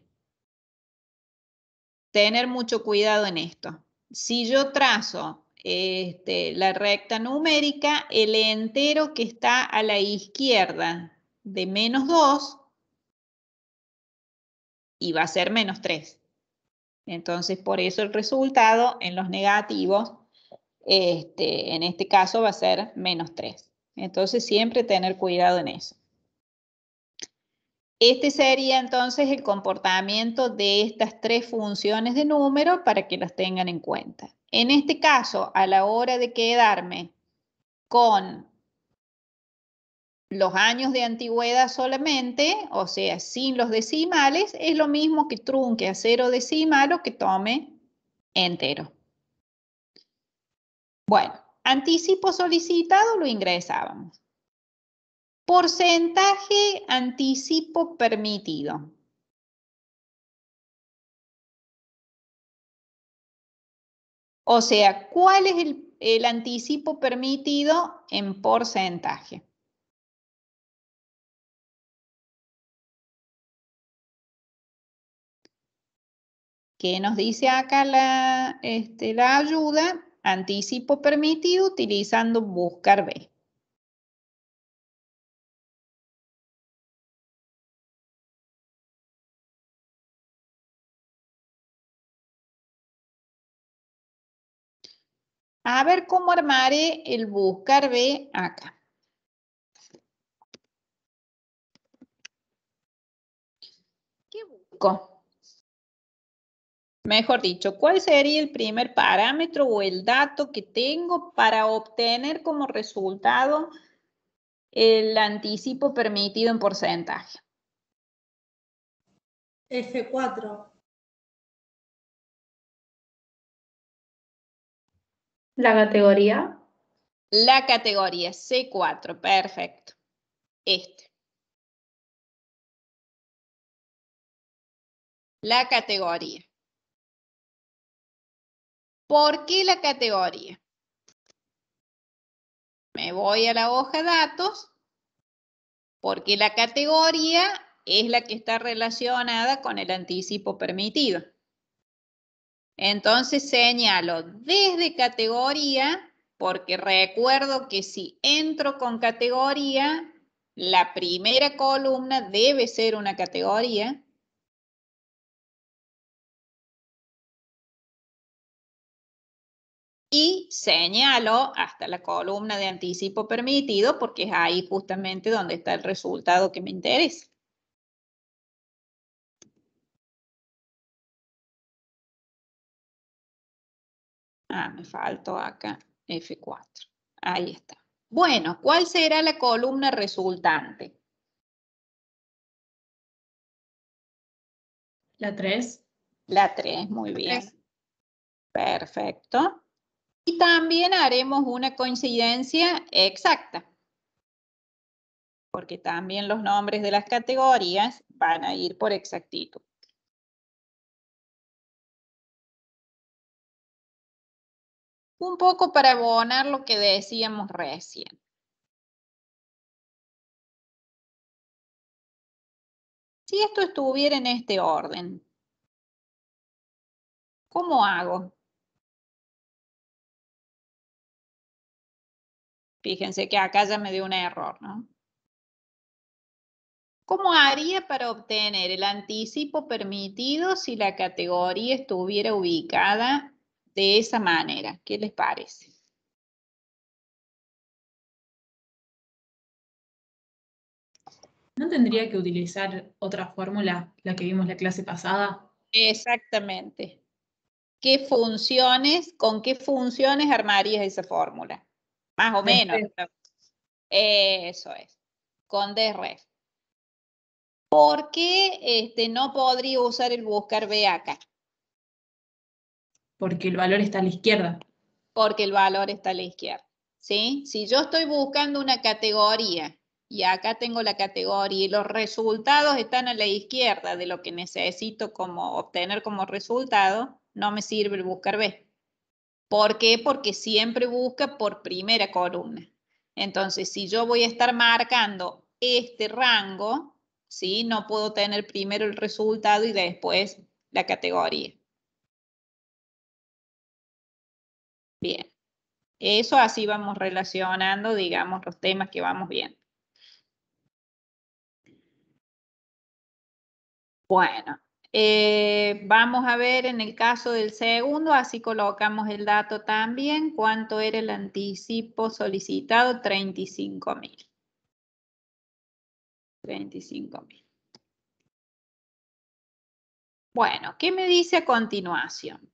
Speaker 1: Tener mucho cuidado en esto. Si yo trazo la recta numérica, el entero que está a la izquierda de menos 2 y va a ser menos 3. Entonces, por eso el resultado en los negativos, en este caso va a ser menos 3. Entonces, siempre tener cuidado en eso. Este sería entonces el comportamiento de estas tres funciones de número para que las tengan en cuenta. En este caso, a la hora de quedarme con los años de antigüedad solamente, o sea, sin los decimales, es lo mismo que trunque a 0 decimal o que tome entero. Bueno, anticipo solicitado lo ingresábamos. Porcentaje anticipo permitido. O sea, ¿cuál es el anticipo permitido en porcentaje? ¿Qué nos dice acá la ayuda? Anticipo permitido utilizando buscar B. A ver cómo armaré el buscar B acá. ¿Qué busco? Mejor dicho, ¿cuál sería el primer parámetro o el dato que tengo para obtener como resultado el anticipo permitido en porcentaje?
Speaker 6: F4.
Speaker 7: La categoría.
Speaker 1: La categoría C4, perfecto. La categoría. ¿Por qué la categoría? Me voy a la hoja datos, porque la categoría es la que está relacionada con el anticipo permitido. Entonces señalo desde categoría, porque recuerdo que si entro con categoría, la primera columna debe ser una categoría. Y señalo hasta la columna de anticipo permitido, porque es ahí justamente donde está el resultado que me interesa. Me faltó acá F4. Ahí está. Bueno, ¿cuál será la columna resultante?
Speaker 4: La 3.
Speaker 1: La 3, muy bien. Perfecto. Y también haremos una coincidencia exacta, porque también los nombres de las categorías van a ir por exactitud. Un poco para abonar lo que decíamos recién. Si esto estuviera en este orden, ¿cómo hago? Fíjense que acá ya me dio un error, ¿no? ¿Cómo haría para obtener el anticipo permitido si la categoría estuviera ubicada de esa manera? ¿Qué les parece?
Speaker 4: ¿No tendría que utilizar otra fórmula, la que vimos la clase pasada?
Speaker 1: Exactamente. ¿Con qué funciones armarías esa fórmula? Más o menos. Eso es. Con DREF. ¿Por qué no podría usar el buscar B acá?
Speaker 4: Porque el valor está a la izquierda.
Speaker 1: Porque el valor está a la izquierda. ¿Sí? Si yo estoy buscando una categoría y acá tengo la categoría y los resultados están a la izquierda de lo que necesito obtener como resultado, no me sirve el buscar B. ¿Por qué? Porque siempre busca por primera columna. Entonces, si yo voy a estar marcando este rango, ¿sí? No puedo tener primero el resultado y después la categoría. Bien. Eso así vamos relacionando, digamos, los temas que vamos viendo. Bueno, vamos a ver en el caso del segundo, así colocamos el dato también, cuánto era el anticipo solicitado, 35.000. 35.000. Bueno, ¿qué me dice a continuación?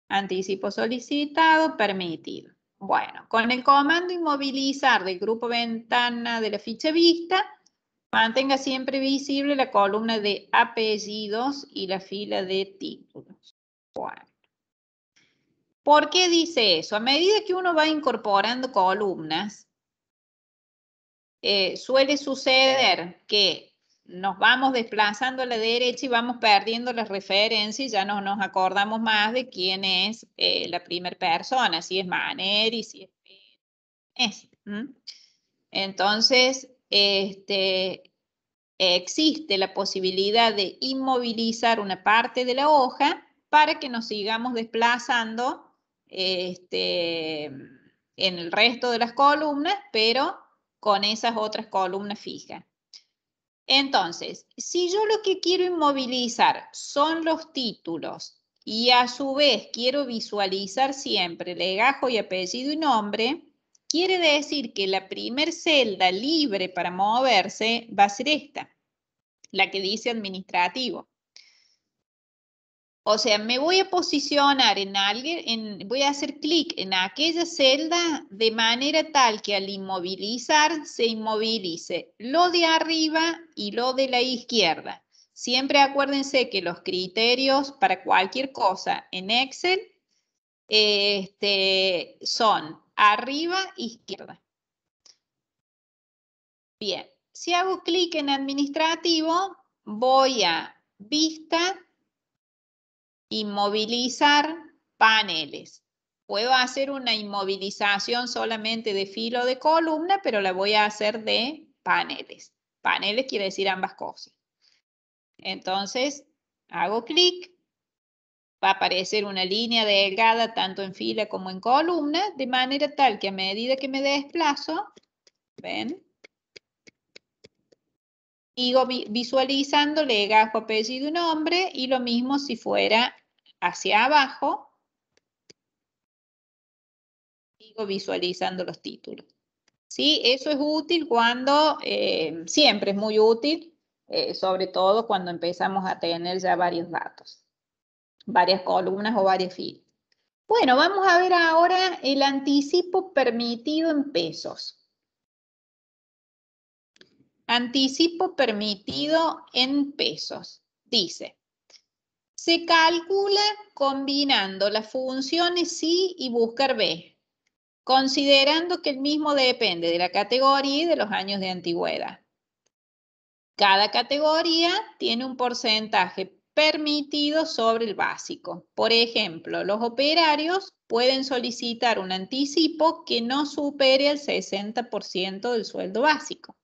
Speaker 1: Anticipo solicitado, permitido. Bueno, con el comando inmovilizar del grupo ventana de la ficha vista, mantenga siempre visible la columna de apellidos y la fila de títulos. Bueno. ¿Por qué dice eso? A medida que uno va incorporando columnas, suele suceder que nos vamos desplazando a la derecha y vamos perdiendo las referencias y ya no nos acordamos más de quién es la primera persona, si es Maneri, si es... Entonces, existe la posibilidad de inmovilizar una parte de la hoja para que nos sigamos desplazando en el resto de las columnas, pero con esas otras columnas fijas. Entonces, si yo lo que quiero inmovilizar son los títulos y a su vez quiero visualizar siempre legajo y apellido y nombre, quiere decir que la primer celda libre para moverse va a ser esta, la que dice administrativo. O sea, me voy a posicionar en alguien, voy a hacer clic en aquella celda de manera tal que al inmovilizar se inmovilice lo de arriba y lo de la izquierda. Siempre acuérdense que los criterios para cualquier cosa en Excel son arriba, izquierda. Bien, si hago clic en administrativo, voy a vista, inmovilizar paneles. Puedo hacer una inmovilización solamente de filo de columna, pero la voy a hacer de paneles. Paneles quiere decir ambas cosas. Entonces, hago clic. Va a aparecer una línea delgada tanto en fila como en columna, de manera tal que a medida que me desplazo, ¿ven? Sigo visualizando legajo, apellido y nombre, y lo mismo si fuera hacia abajo, sigo visualizando los títulos. ¿Sí? Eso es útil cuando, siempre es muy útil, sobre todo cuando empezamos a tener ya varios datos, varias columnas o varias filas. Bueno, vamos a ver ahora el anticipo permitido en pesos. Anticipo permitido en pesos. Dice, se calcula combinando las funciones sí y buscar B, considerando que el mismo depende de la categoría y de los años de antigüedad. Cada categoría tiene un porcentaje permitido sobre el básico. Por ejemplo, los operarios pueden solicitar un anticipo que no supere el 60% del sueldo básico.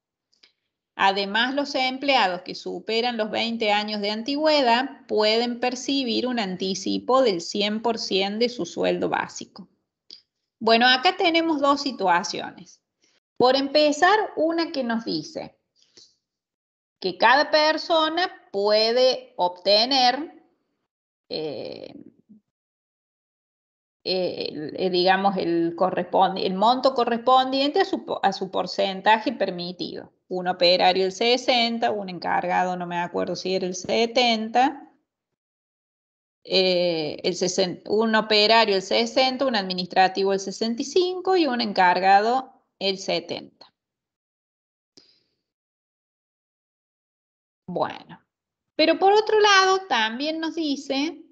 Speaker 1: Además, los empleados que superan los 20 años de antigüedad pueden percibir un anticipo del 100% de su sueldo básico. Bueno, acá tenemos dos situaciones. Por empezar, una que nos dice que cada persona puede obtener, digamos, el monto correspondiente a su porcentaje permitido. Un operario el 60, un encargado, no me acuerdo si era el 70, un operario el 60, un administrativo el 65 y un encargado el 70. Bueno, pero por otro lado también nos dice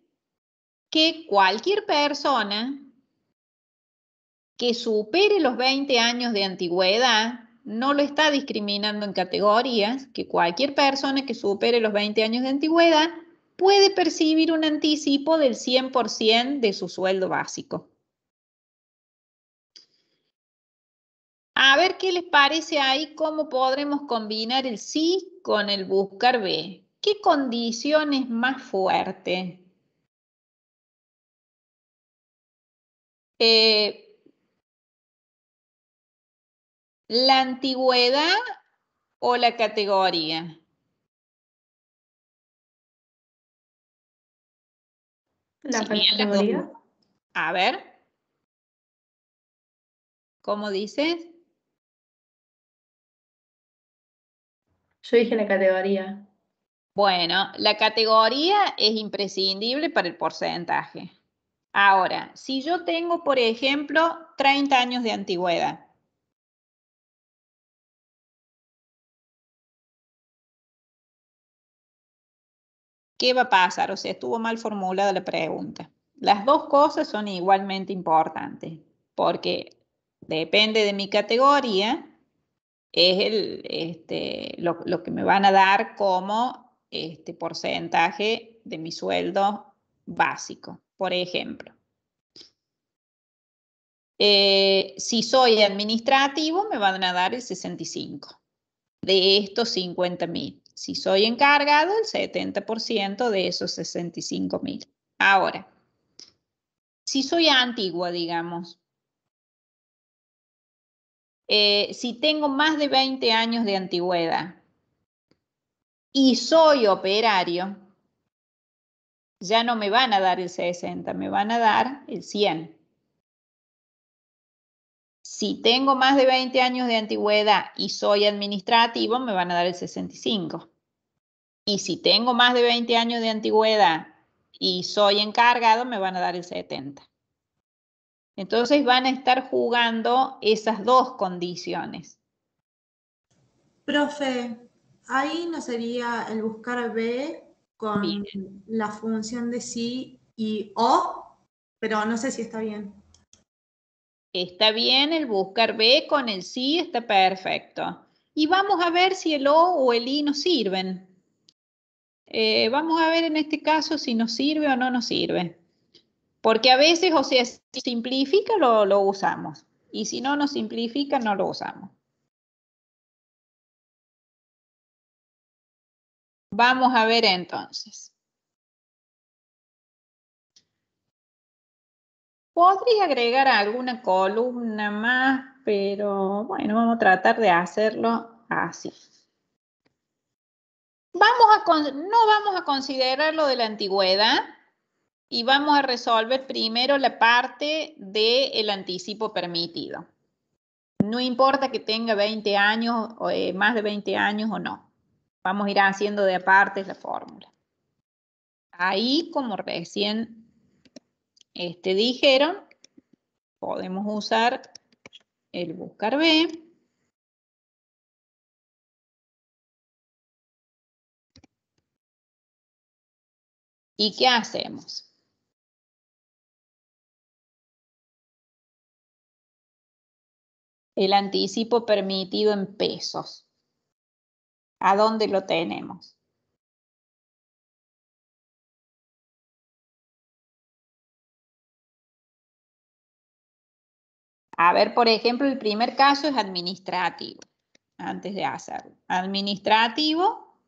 Speaker 1: que cualquier persona que supere los 20 años de antigüedad no lo está discriminando en categorías, que cualquier persona que supere los 20 años de antigüedad puede percibir un anticipo del 100% de su sueldo básico. A ver qué les parece ahí, cómo podremos combinar el sí con el buscar B. ¿Qué condición es más fuerte? ¿La antigüedad o la categoría?
Speaker 7: La
Speaker 1: Si bien las
Speaker 7: categoría.
Speaker 1: dos. A ver. ¿Cómo dices?
Speaker 7: Yo dije la categoría.
Speaker 1: Bueno, la categoría es imprescindible para el porcentaje. Ahora, si yo tengo, por ejemplo, 30 años de antigüedad. ¿Qué va a pasar? O sea, estuvo mal formulada la pregunta. Las dos cosas son igualmente importantes, porque depende de mi categoría, es lo que me van a dar como porcentaje de mi sueldo básico. Por ejemplo, si soy administrativo, me van a dar el 65 de estos 50.000. Si soy encargado, el 70% de esos 65.000. Ahora, si soy antigua, digamos, si tengo más de 20 años de antigüedad y soy operario, ya no me van a dar el 60, me van a dar el 100. Si tengo más de 20 años de antigüedad y soy administrativo, me van a dar el 65. Y si tengo más de 20 años de antigüedad y soy encargado, me van a dar el 70. Entonces van a estar jugando esas dos condiciones.
Speaker 6: Profe, ahí no sería el buscar B con
Speaker 1: Bien.
Speaker 6: la función de sí y o, pero no sé si está bien.
Speaker 1: Está bien, el buscar B con el sí está perfecto. Y vamos a ver si el o el i nos sirven. Vamos a ver en este caso si nos sirve o no nos sirve. Porque a veces, o sea, si simplifica lo usamos. Y si no nos simplifica, no lo usamos. Vamos a ver entonces. Podría agregar alguna columna más, pero bueno, vamos a tratar de hacerlo así. No vamos a considerar lo de la antigüedad y vamos a resolver primero la parte del anticipo permitido. No importa que tenga 20 años, o más de 20 años o no. Vamos a ir haciendo de aparte la fórmula. Ahí, como recién dijeron, podemos usar el buscar B. ¿Y qué hacemos? El anticipo permitido en pesos. ¿A dónde lo tenemos? A ver, por ejemplo, el primer caso es administrativo. Antes de hacerlo. Administrativo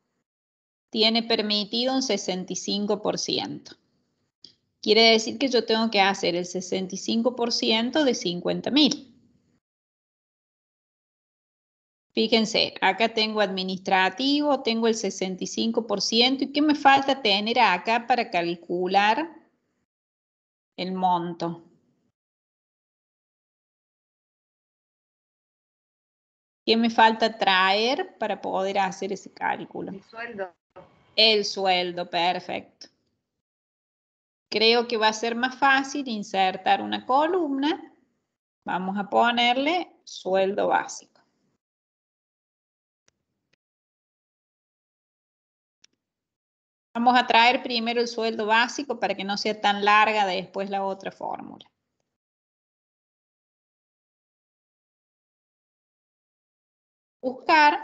Speaker 1: tiene permitido un 65%. Quiere decir que yo tengo que hacer el 65% de 50.000. Fíjense, acá tengo administrativo, tengo el 65%. ¿Y qué me falta tener acá para calcular el monto? ¿Qué me falta traer para poder hacer ese cálculo?
Speaker 2: El sueldo.
Speaker 1: El sueldo, perfecto. Creo que va a ser más fácil insertar una columna. Vamos a ponerle sueldo básico. Vamos a traer primero el sueldo básico para que no sea tan larga después la otra fórmula. Buscar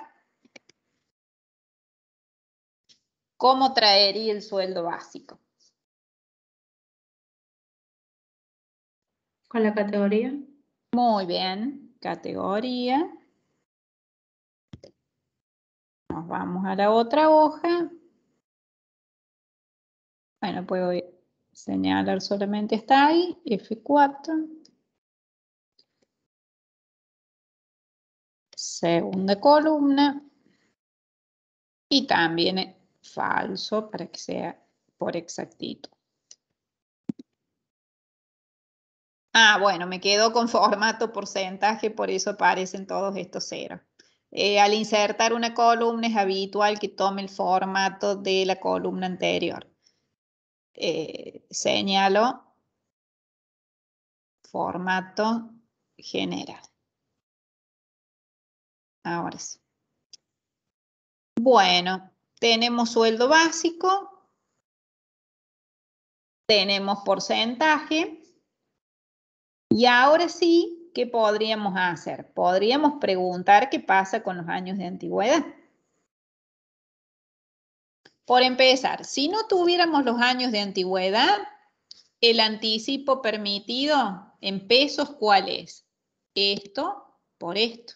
Speaker 1: cómo traería el sueldo básico.
Speaker 7: Con la categoría.
Speaker 1: Muy bien, categoría. Nos vamos a la otra hoja. Bueno, puedo señalar solamente hasta ahí, F4. Segunda columna. Y también falso para que sea por exactitud. Ah, bueno, me quedo con formato porcentaje, por eso aparecen todos estos ceros. Al insertar una columna es habitual que tome el formato de la columna anterior. Señalo formato general. Ahora sí. Bueno, tenemos sueldo básico, tenemos porcentaje, y ahora sí, ¿qué podríamos hacer? Podríamos preguntar qué pasa con los años de antigüedad. Por empezar, si no tuviéramos los años de antigüedad, el anticipo permitido en pesos, ¿cuál es? Esto por esto.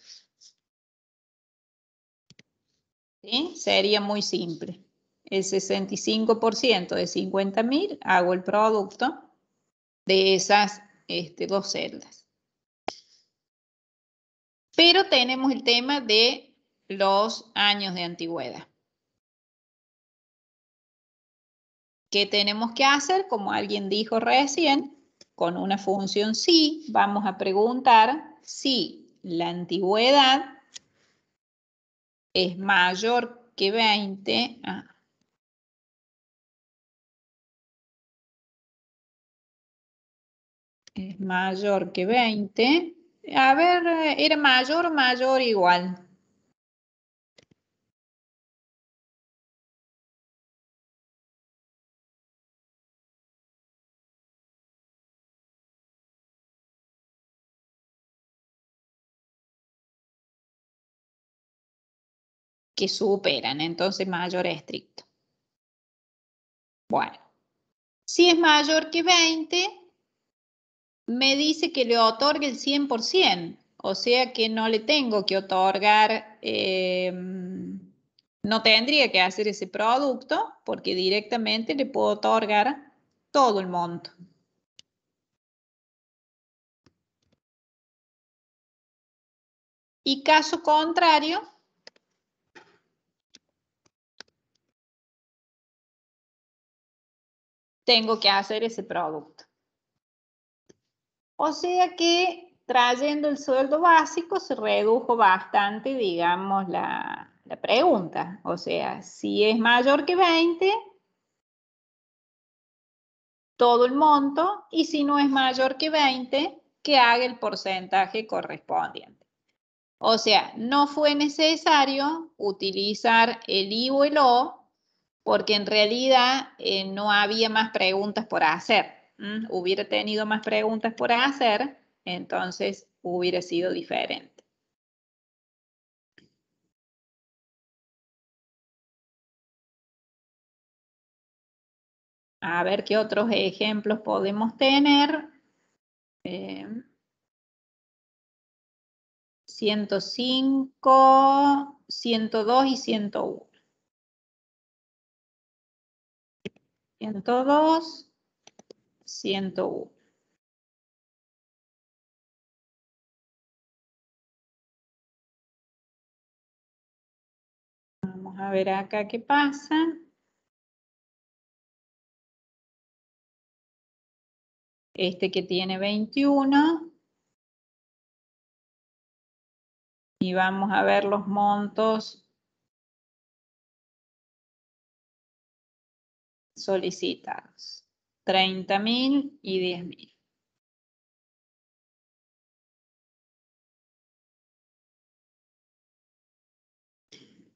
Speaker 1: ¿Sí? Sería muy simple. El 65% de 50.000, hago el producto de esas dos celdas. Pero tenemos el tema de los años de antigüedad. ¿Qué tenemos que hacer? Como alguien dijo recién, con una función si, vamos a preguntar si la antigüedad es mayor que 20. Es mayor que 20. A ver, ¿era mayor o mayor igual? Que superan, entonces mayor estricto. Bueno, si es mayor que 20, me dice que le otorgue el 100%, o sea que no le tengo que otorgar, no tendría que hacer ese producto, porque directamente le puedo otorgar todo el monto. Y caso contrario, tengo que hacer ese producto. O sea que trayendo el sueldo básico se redujo bastante, digamos, la pregunta. O sea, si es mayor que 20, todo el monto, y si no es mayor que 20, que haga el porcentaje correspondiente. O sea, no fue necesario utilizar el I o el O, porque en realidad no había más preguntas por hacer. Hubiera tenido más preguntas por hacer, entonces hubiera sido diferente. A ver qué otros ejemplos podemos tener. 105, 102 y 101. 102, 101. Vamos a ver acá qué pasa. Este que tiene 21. Y vamos a ver los montos solicitados. 30.000 y 10.000.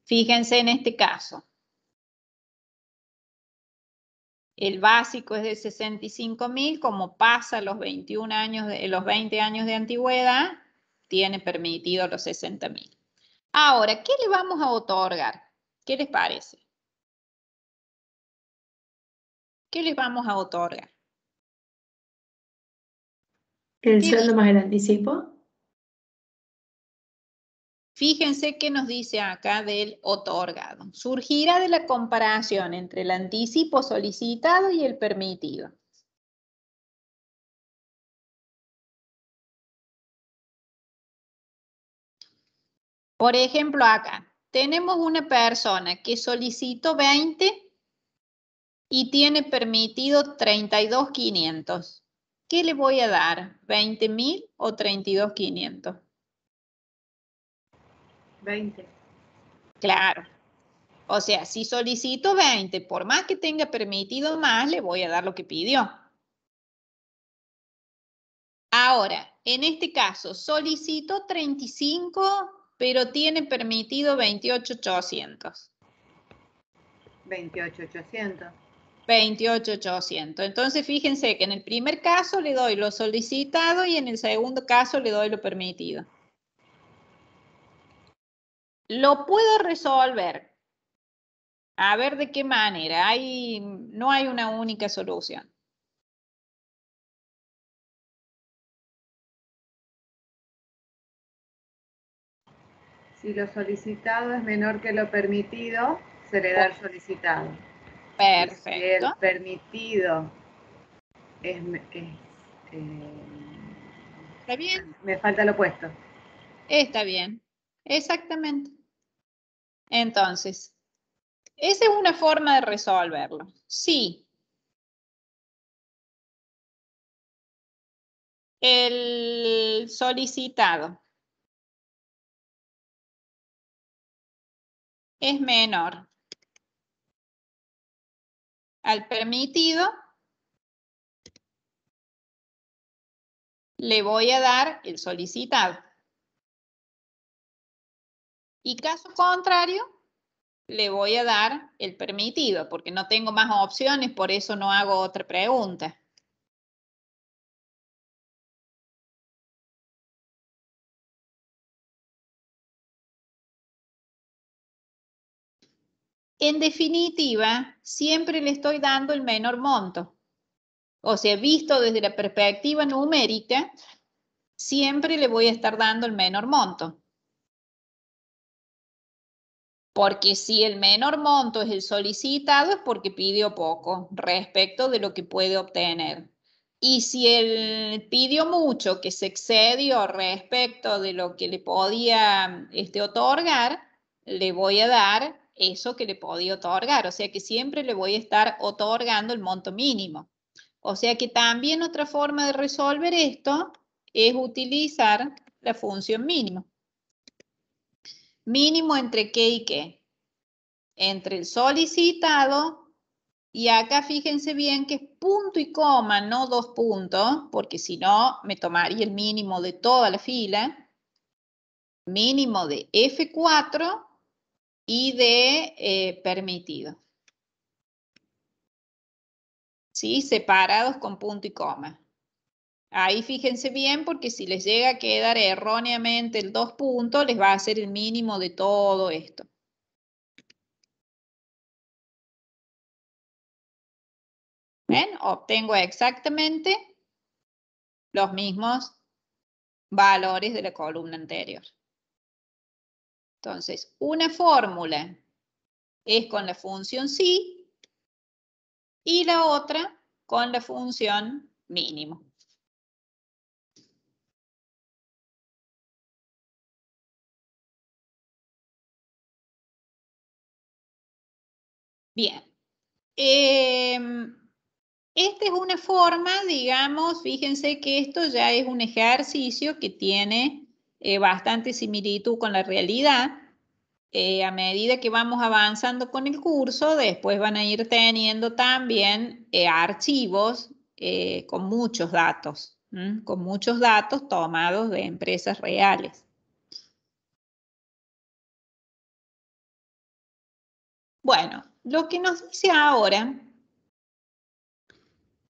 Speaker 1: Fíjense en este caso. El básico es de 65.000, como pasa los 21 años los 20 años de antigüedad, tiene permitido los 60.000. Ahora, ¿qué le vamos a otorgar? ¿Qué les parece? ¿Qué les vamos a otorgar?
Speaker 7: ¿El sueldo más el anticipo?
Speaker 1: Fíjense qué nos dice acá del otorgado. Surgirá de la comparación entre el anticipo solicitado y el permitido. Por ejemplo, acá tenemos una persona que solicitó 20 y tiene permitido 32.500. ¿Qué le voy a dar? ¿20.000 o 32.500?
Speaker 2: 20.
Speaker 1: Claro. O sea, si solicito 20, por más que tenga permitido más, le voy a dar lo que pidió. Ahora, en este caso, solicitó 35, pero tiene permitido 28.800.
Speaker 2: 28.800.
Speaker 1: 28.800. Entonces, fíjense que en el primer caso le doy lo solicitado y en el segundo caso le doy lo permitido. Lo puedo resolver. A ver de qué manera. No hay una única solución.
Speaker 2: Si lo solicitado es menor que lo permitido, se le da el solicitado.
Speaker 1: Perfecto.
Speaker 2: Y si el permitido
Speaker 1: ¿Está bien?
Speaker 2: Me falta lo opuesto.
Speaker 1: Está bien. Exactamente. Entonces, esa es una forma de resolverlo. Sí. El solicitado es menor al permitido, le voy a dar el solicitado. Y caso contrario, le voy a dar el permitido, porque no tengo más opciones, por eso no hago otra pregunta. En definitiva, siempre le estoy dando el menor monto. O sea, visto desde la perspectiva numérica, siempre le voy a estar dando el menor monto. Porque si el menor monto es el solicitado es porque pidió poco respecto de lo que puede obtener. Y si él pidió mucho, que se excedió respecto de lo que le podía otorgar, le voy a dar eso que le podía otorgar. O sea que siempre le voy a estar otorgando el monto mínimo. O sea que también otra forma de resolver esto es utilizar la función mínimo. Mínimo entre qué y qué. Entre el solicitado y acá fíjense bien que es punto y coma, no 2 puntos, porque si no me tomaría el mínimo de toda la fila, mínimo de F4 y de permitido. ¿Sí? Separados con punto y coma. Ahí fíjense bien porque si les llega a quedar erróneamente el 2 puntos, les va a hacer el mínimo de todo esto. ¿Ven? Obtengo exactamente los mismos valores de la columna anterior. Entonces, una fórmula es con la función sí y la otra con la función mínimo. Bien. Esta es una forma, digamos, fíjense que esto ya es un ejercicio que tiene bastante similitud con la realidad. A medida que vamos avanzando con el curso, después van a ir teniendo también archivos con muchos datos tomados de empresas reales. Bueno, lo que nos dice ahora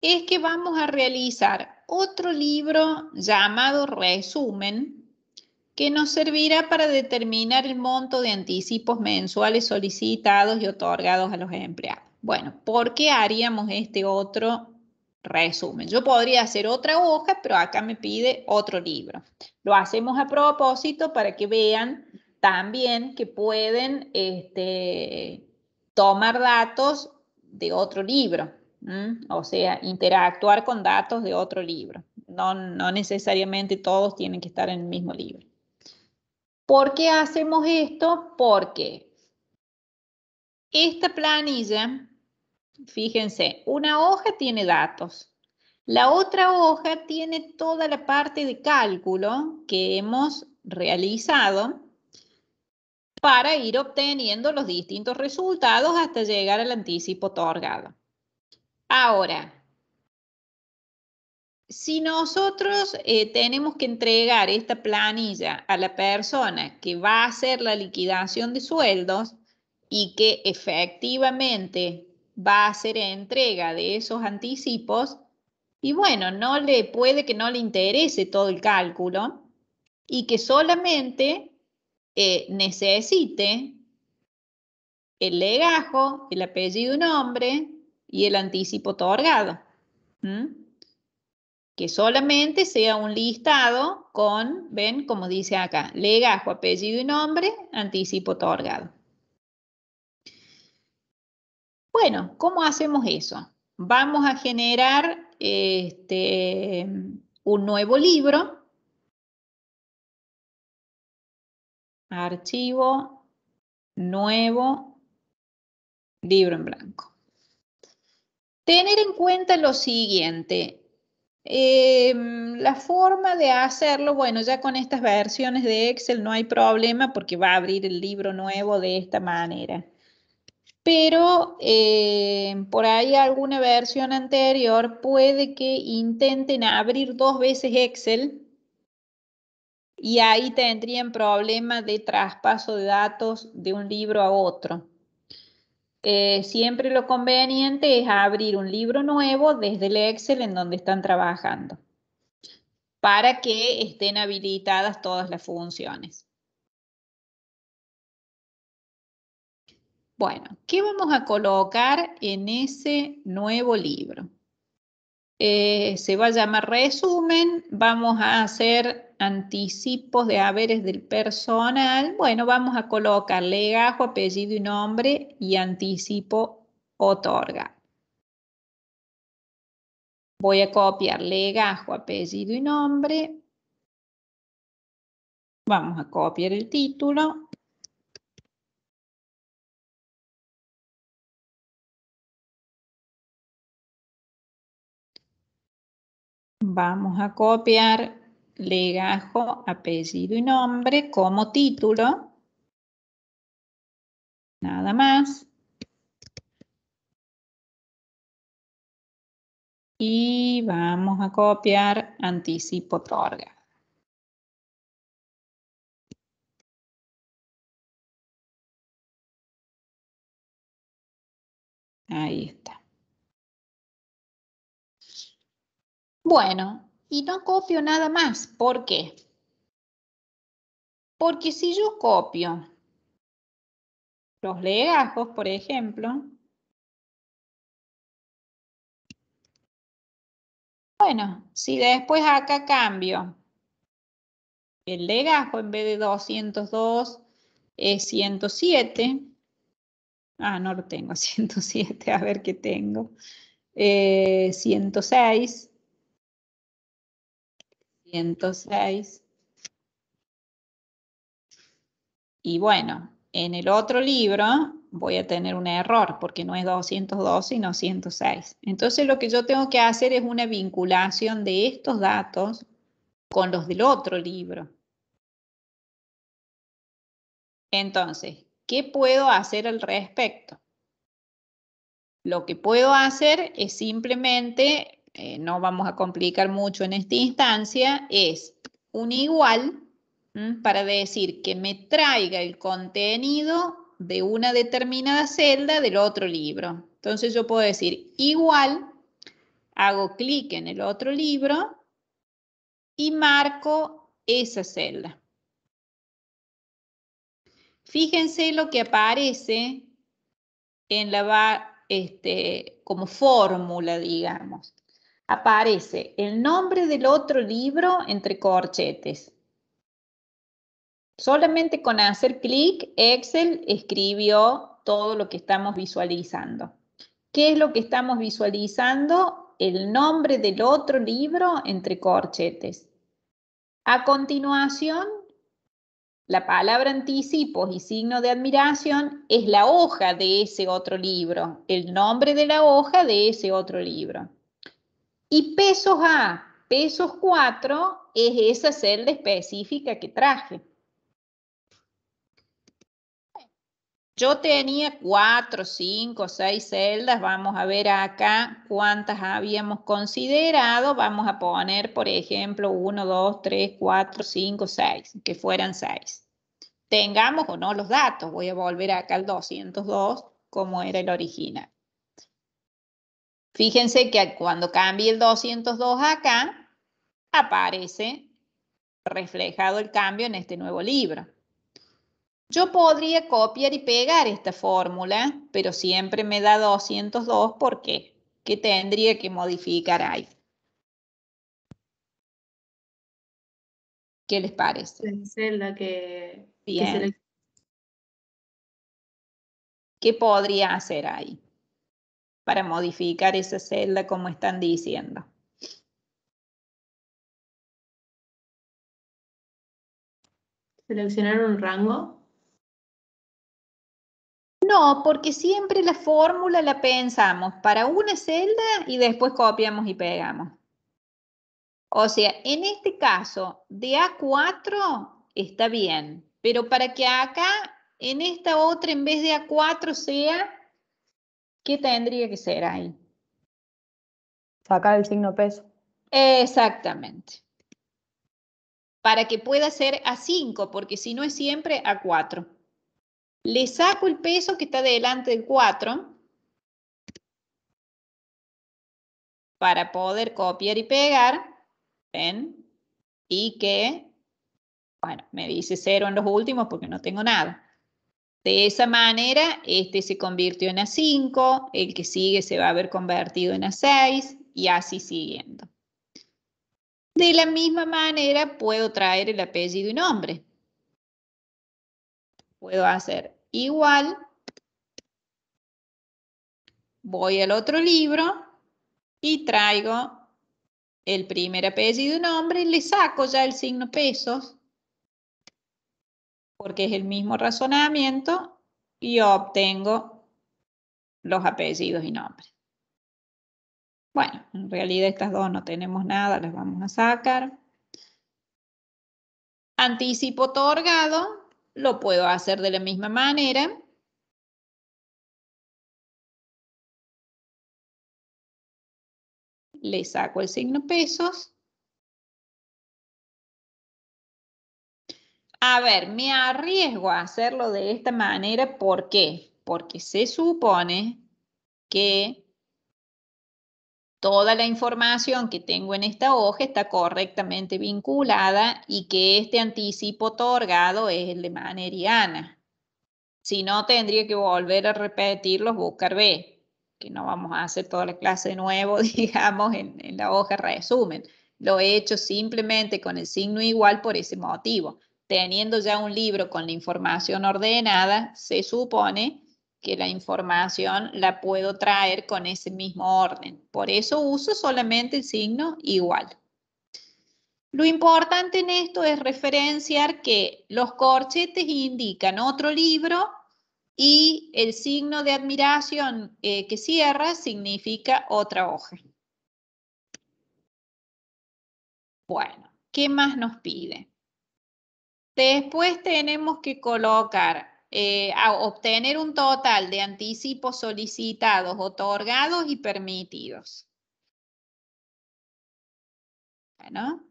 Speaker 1: es que vamos a realizar otro libro llamado resumen, que nos servirá para determinar el monto de anticipos mensuales solicitados y otorgados a los empleados. Bueno, ¿por qué haríamos este otro resumen? Yo podría hacer otra hoja, pero acá me pide otro libro. Lo hacemos a propósito para que vean también que pueden tomar datos de otro libro. O sea, interactuar con datos de otro libro. No necesariamente todos tienen que estar en el mismo libro. ¿Por qué hacemos esto? Porque esta planilla, fíjense, una hoja tiene datos. La otra hoja tiene toda la parte de cálculo que hemos realizado para ir obteniendo los distintos resultados hasta llegar al anticipo otorgado. Ahora, si nosotros tenemos que entregar esta planilla a la persona que va a hacer la liquidación de sueldos y que efectivamente va a hacer entrega de esos anticipos, y bueno, puede que no le interese todo el cálculo y que solamente necesite el legajo, el apellido y nombre y el anticipo otorgado. Que solamente sea un listado con, ven, como dice acá, legajo, apellido y nombre, anticipo otorgado. Bueno, ¿cómo hacemos eso? Vamos a generar un nuevo libro. Archivo, nuevo, libro en blanco. Tener en cuenta lo siguiente. La forma de hacerlo, bueno, ya con estas versiones de Excel no hay problema porque va a abrir el libro nuevo de esta manera. Pero por ahí alguna versión anterior puede que intenten abrir 2 veces Excel y ahí tendrían problemas de traspaso de datos de un libro a otro. Siempre lo conveniente es abrir un libro nuevo desde el Excel en donde están trabajando, para que estén habilitadas todas las funciones. Bueno, ¿qué vamos a colocar en ese nuevo libro? Se va a llamar resumen, vamos a hacer anticipos de haberes del personal. Bueno, vamos a colocar legajo, apellido y nombre y anticipo otorga. Voy a copiar legajo, apellido y nombre. Vamos a copiar el título. Vamos a copiar legajo, apellido y nombre como título. Nada más. Y vamos a copiar anticipo otorga. Ahí está. Bueno, y no copio nada más. ¿Por qué? Porque si yo copio los legajos, por ejemplo, bueno, si después acá cambio el legajo, en vez de 202 es 107. Ah, no lo tengo, 107, a ver qué tengo. 106. 106. Y bueno, en el otro libro voy a tener un error porque no es 202 sino 106. Entonces lo que yo tengo que hacer es una vinculación de estos datos con los del otro libro. Entonces, ¿qué puedo hacer al respecto? Lo que puedo hacer es simplemente, no vamos a complicar mucho en esta instancia, es un igual para decir que me traiga el contenido de una determinada celda del otro libro. Entonces yo puedo decir igual, hago clic en el otro libro y marco esa celda. Fíjense lo que aparece en la como fórmula, digamos. Aparece el nombre del otro libro entre corchetes. Solamente con hacer clic, Excel escribió todo lo que estamos visualizando. ¿Qué es lo que estamos visualizando? El nombre del otro libro entre corchetes. A continuación, la palabra anticipos y signo de admiración es la hoja de ese otro libro, el nombre de la hoja de ese otro libro. Y pesos A, pesos 4 es esa celda específica que traje. Yo tenía 4, 5, 6 celdas. Vamos a ver acá cuántas habíamos considerado. Vamos a poner, por ejemplo, 1, 2, 3, 4, 5, 6, que fueran 6. Tengamos o no los datos. Voy a volver acá al 202, como era el original. Fíjense que cuando cambie el 202 acá, aparece reflejado el cambio en este nuevo libro. Yo podría copiar y pegar esta fórmula, pero siempre me da 202. ¿Por qué? ¿Qué tendría que modificar ahí? ¿Qué les parece?
Speaker 7: La celda que
Speaker 1: Bien. ¿Qué podría hacer ahí para modificar esa celda como están diciendo?
Speaker 7: seleccionar un rango.
Speaker 1: No, porque siempre la fórmula la pensamos para una celda y después copiamos y pegamos. O sea, en este caso de A4 está bien, pero para que acá en esta otra en vez de A4 sea, ¿qué tendría que ser ahí?
Speaker 3: Sacar el signo peso.
Speaker 1: Exactamente. Para que pueda ser A5, porque si no es siempre A4. Le saco el peso que está delante del 4 para poder copiar y pegar. ¿Ven? Y que, bueno, me dice 0 en los últimos porque no tengo nada. De esa manera, este se convirtió en A5, el que sigue se va a haber convertido en A6 y así siguiendo. De la misma manera, puedo traer el apellido y nombre. Puedo hacer igual, voy al otro libro y traigo el primer apellido y nombre y le saco ya el signo pesos, porque es el mismo razonamiento, y obtengo los apellidos y nombres. Bueno, en realidad estas dos no tenemos nada, las vamos a sacar. Anticipo otorgado, lo puedo hacer de la misma manera. Le saco el signo pesos. A ver, me arriesgo a hacerlo de esta manera. ¿Por qué? Porque se supone que toda la información que tengo en esta hoja está correctamente vinculada y que este anticipo otorgado es el de maneriana. Si no, tendría que volver a repetirlos, buscar B, que no vamos a hacer toda la clase de nuevo, digamos, en la hoja resumen. Lo he hecho simplemente con el signo igual por ese motivo. Teniendo ya un libro con la información ordenada, se supone que la información la puedo traer con ese mismo orden. Por eso uso solamente el signo igual. Lo importante en esto es referenciar que los corchetes indican otro libro y el signo de admiración que cierra significa otra hoja. Bueno, ¿qué más nos pide? Después tenemos que colocar, a obtener un total de anticipos solicitados, otorgados y permitidos. Bueno.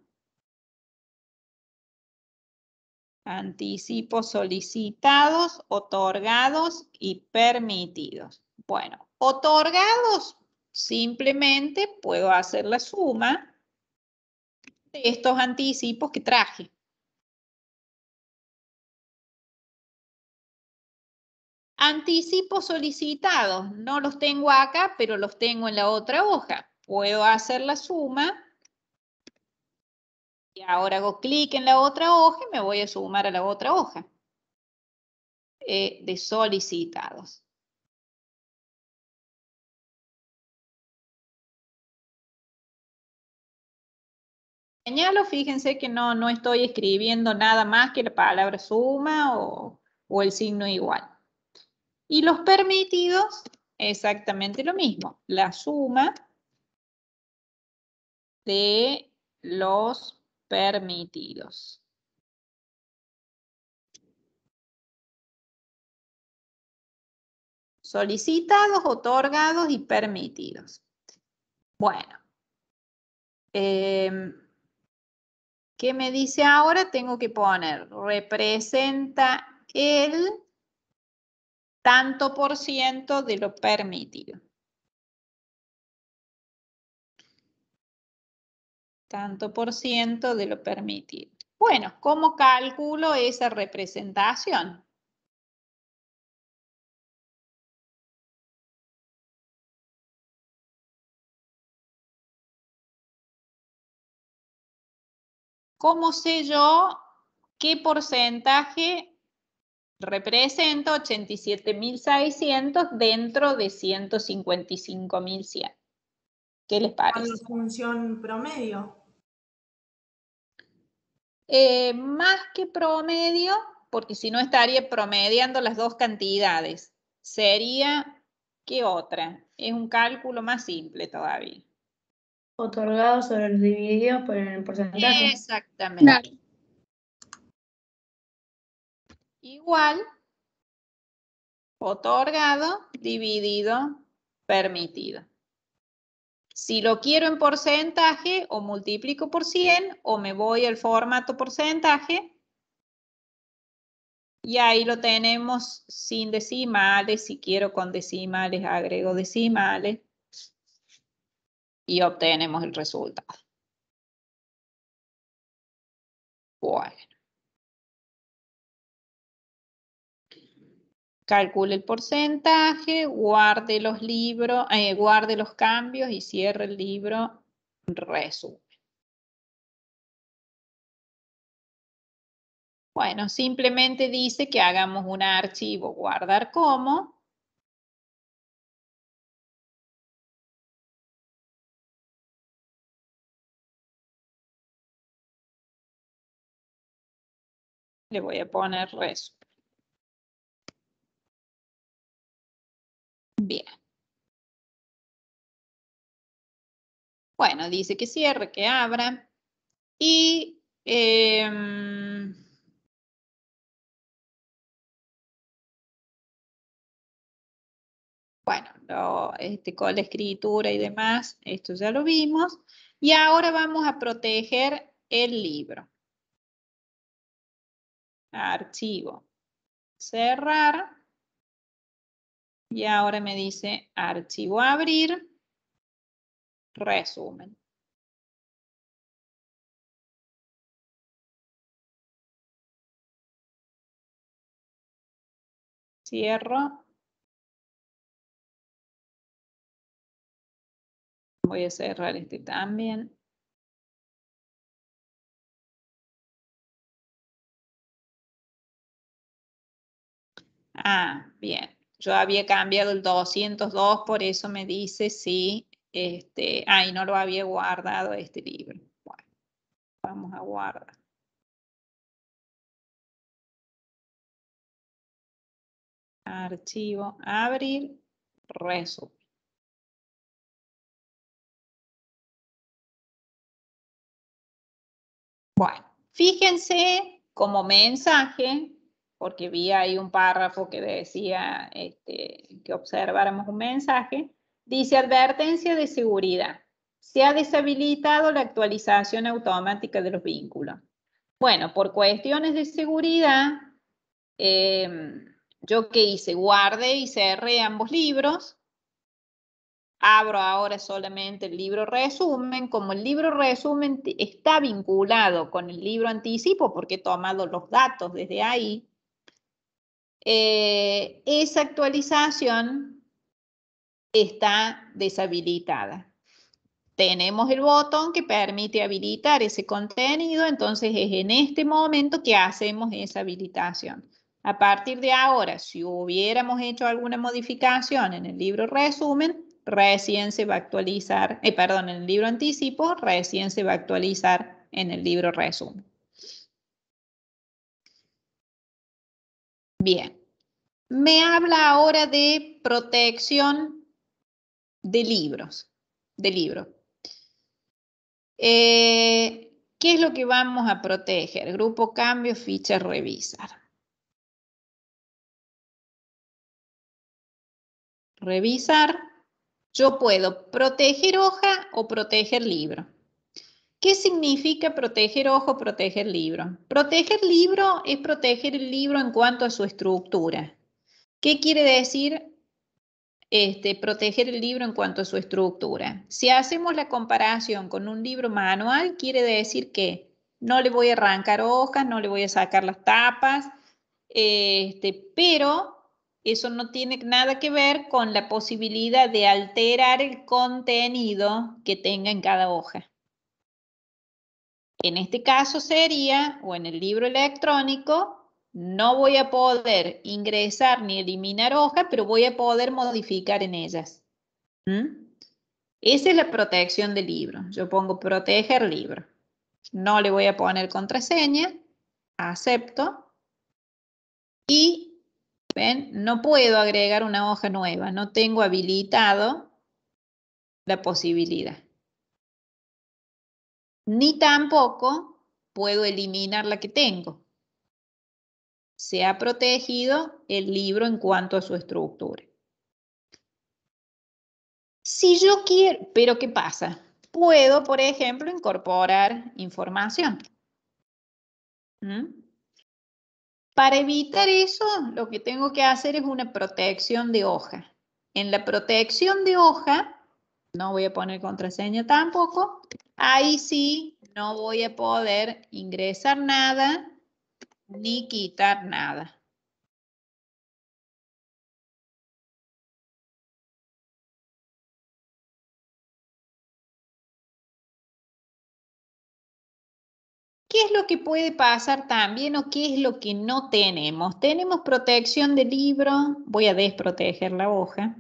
Speaker 1: Anticipos solicitados, otorgados y permitidos. Bueno, otorgados, simplemente puedo hacer la suma de estos anticipos que traje. Anticipos solicitados, no los tengo acá, pero los tengo en la otra hoja. Puedo hacer la suma. Y ahora hago clic en la otra hoja y me voy a sumar a la otra hoja de solicitados. Señalo, fíjense que no estoy escribiendo nada más que la palabra suma o el signo igual. Y los permitidos, exactamente lo mismo. La suma de los permitidos. Solicitados, otorgados y permitidos. Bueno. ¿Qué me dice ahora? Tengo que poner, representa el tanto por ciento de lo permitido. Tanto por ciento de lo permitido. Bueno, ¿cómo calculo esa representación? ¿Cómo sé yo qué porcentaje representa 87.600 dentro de 155.100? ¿Qué les
Speaker 6: Con
Speaker 1: parece?
Speaker 6: la función promedio.
Speaker 1: Más que promedio, porque si no estaría promediando las dos cantidades. Sería, ¿qué otra? Es un cálculo más simple todavía.
Speaker 7: Otorgados sobre los divididos por el porcentaje.
Speaker 1: Exactamente.
Speaker 3: Claro.
Speaker 1: Igual, otorgado dividido permitido. Si lo quiero en porcentaje, o multiplico por 100, o me voy al formato porcentaje, y ahí lo tenemos sin decimales. Si quiero con decimales, agrego decimales, y obtenemos el resultado. Bueno. Calcule el porcentaje, guarde los libros, guarde los cambios y cierre el libro, resumen. Bueno, simplemente dice que hagamos un archivo, guardar como. Le voy a poner resumen. Bien. Bueno, dice que cierre, que abra. Y bueno, con la escritura y demás, esto ya lo vimos. Y ahora vamos a proteger el libro. Archivo, cerrar. Y ahora me dice archivo abrir, resumen. Cierro. Voy a cerrar este también. Ah, bien. Yo había cambiado el 202, por eso me dice sí. Y no lo había guardado este libro. Bueno, vamos a guardar. Archivo, abrir, resumen. Bueno, fíjense como mensaje, porque vi ahí un párrafo que decía que observáramos un mensaje. Dice advertencia de seguridad. Se ha deshabilitado la actualización automática de los vínculos. Bueno, por cuestiones de seguridad, yo qué hice, guardé y cerré ambos libros. Abro ahora solamente el libro resumen. Como el libro resumen está vinculado con el libro anticipo, porque he tomado los datos desde ahí, esa actualización está deshabilitada. Tenemos el botón que permite habilitar ese contenido, entonces es en este momento que hacemos esa habilitación. A partir de ahora, si hubiéramos hecho alguna modificación en el libro resumen, recién se va a actualizar, en el libro anticipo, recién se va a actualizar en el libro resumen. Bien. Me habla ahora de protección de libros, ¿qué es lo que vamos a proteger? Grupo cambio, ficha revisar. revisar, yo puedo proteger hoja o proteger libro. ¿Qué significa proteger hoja o proteger libro? Proteger libro es proteger el libro en cuanto a su estructura. ¿Qué quiere decir proteger el libro en cuanto a su estructura? Si hacemos la comparación con un libro manual, quiere decir que no le voy a arrancar hojas, no le voy a sacar las tapas, pero eso no tiene nada que ver con la posibilidad de alterar el contenido que tenga en cada hoja. En este caso sería, o en el libro electrónico, no voy a poder ingresar ni eliminar hojas, pero voy a poder modificar en ellas. Esa es la protección del libro. Yo pongo proteger libro. No le voy a poner contraseña, acepto y, ven, no puedo agregar una hoja nueva, no tengo habilitado la posibilidad. Ni tampoco puedo eliminar la que tengo. Se ha protegido el libro en cuanto a su estructura. Si yo quiero, pero ¿qué pasa? Puedo, por ejemplo, incorporar información. Para evitar eso, lo que tengo que hacer es una protección de hoja. En la protección de hoja, no voy a poner contraseña tampoco, ahí sí no voy a poder ingresar nada ni quitar nada. ¿Qué es lo que puede pasar también o qué es lo que no tenemos? Tenemos protección de libro. Voy a desproteger la hoja.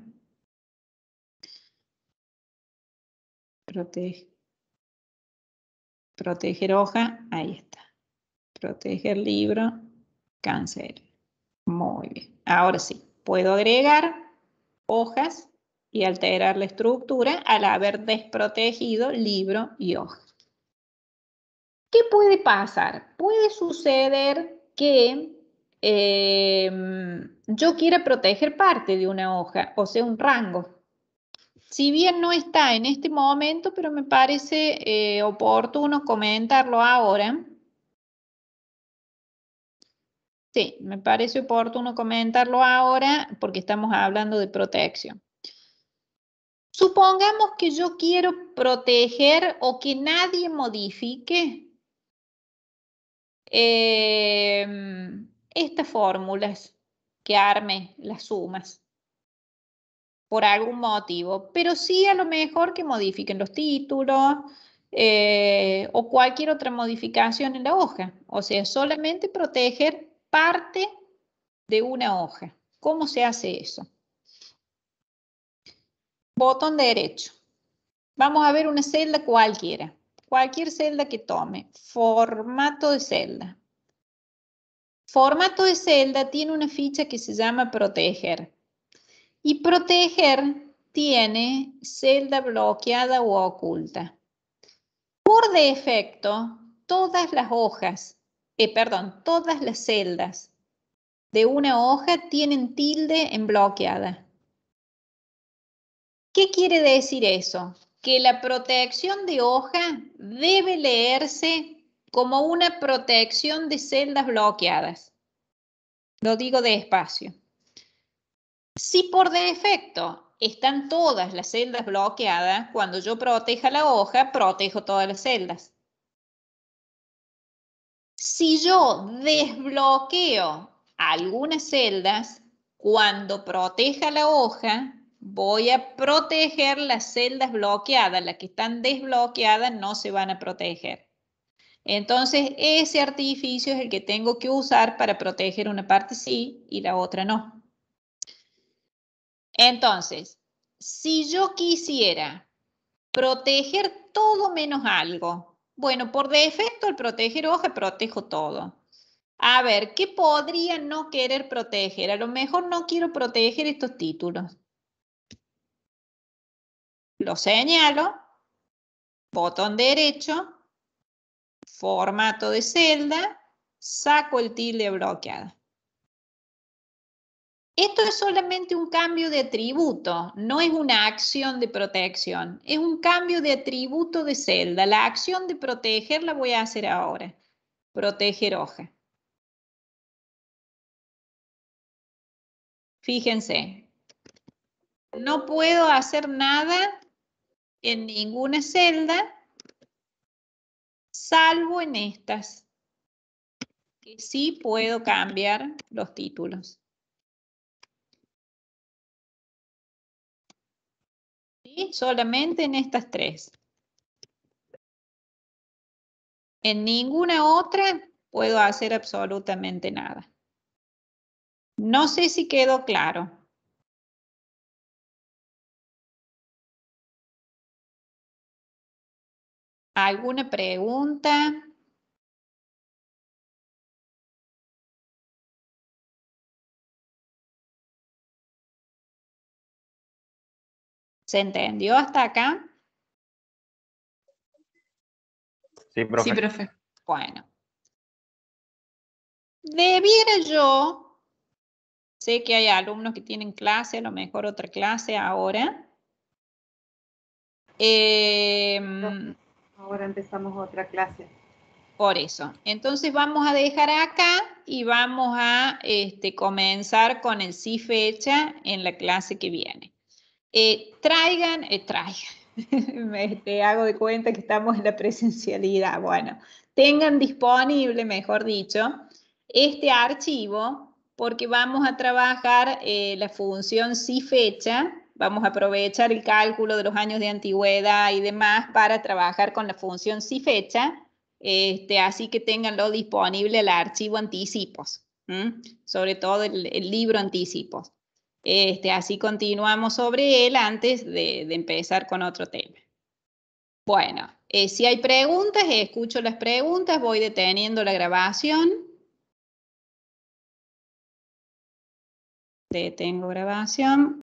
Speaker 1: Proteger hoja. Ahí está. Proteger libro. Cancel. Muy bien. Ahora sí. Puedo agregar hojas y alterar la estructura al haber desprotegido libro y hoja. ¿Qué puede pasar? Puede suceder que yo quiera proteger parte de una hoja, o sea, un rango. Si bien no está en este momento, pero me parece oportuno comentarlo ahora. Sí, me parece oportuno comentarlo ahora porque estamos hablando de protección. Supongamos que yo quiero proteger o que nadie modifique estas fórmulas que arme las sumas por algún motivo, pero sí a lo mejor que modifiquen los títulos o cualquier otra modificación en la hoja. O sea, solamente proteger parte de una hoja. ¿Cómo se hace eso? Botón derecho. Vamos a ver una celda cualquiera. Cualquier celda que tome. Formato de celda. Formato de celda tiene una ficha que se llama proteger. Y proteger tiene celda bloqueada o oculta. Por defecto, todas las hojas, todas las celdas de una hoja tienen tilde en bloqueada. ¿Qué quiere decir eso? Que la protección de hoja debe leerse como una protección de celdas bloqueadas. Lo digo despacio. Si por defecto están todas las celdas bloqueadas, cuando yo proteja la hoja, protejo todas las celdas. Si yo desbloqueo algunas celdas, cuando proteja la hoja, voy a proteger las celdas bloqueadas. Las que están desbloqueadas no se van a proteger. Entonces, ese artificio es el que tengo que usar para proteger una parte sí y la otra no. Entonces, si yo quisiera proteger todo menos algo, bueno, por defecto al proteger hoja protejo todo. A ver, ¿qué podría no querer proteger? A lo mejor no quiero proteger estos títulos. Lo señalo, botón derecho, formato de celda, saco el tilde bloqueado. Esto es solamente un cambio de atributo, no es una acción de protección, es un cambio de atributo de celda. La acción de proteger la voy a hacer ahora. Proteger hoja. Fíjense, no puedo hacer nada en ninguna celda, salvo en estas, que sí puedo cambiar los títulos. ¿Sí? Solamente en estas tres. En ninguna otra puedo hacer absolutamente nada. No sé si quedó claro. ¿Alguna pregunta? ¿Se entendió hasta acá?
Speaker 5: Sí, profe.
Speaker 4: Sí, profe.
Speaker 1: Bueno. Debiera yo, sé que hay alumnos que tienen clase, a lo mejor otra clase ahora.
Speaker 2: Ahora empezamos otra clase.
Speaker 1: Por eso. Entonces vamos a dejar acá y vamos a comenzar con el sí fecha en la clase que viene. Traigan. Hago de cuenta que estamos en la presencialidad. Bueno, tengan disponible, mejor dicho, este archivo porque vamos a trabajar la función sí fecha. Vamos a aprovechar el cálculo de los años de antigüedad y demás para trabajar con la función sí fecha. Así que ténganlo disponible el archivo anticipos, sobre todo el libro anticipos. Así continuamos sobre él antes de empezar con otro tema. Bueno, si hay preguntas, escucho las preguntas, voy deteniendo la grabación. Detengo grabación.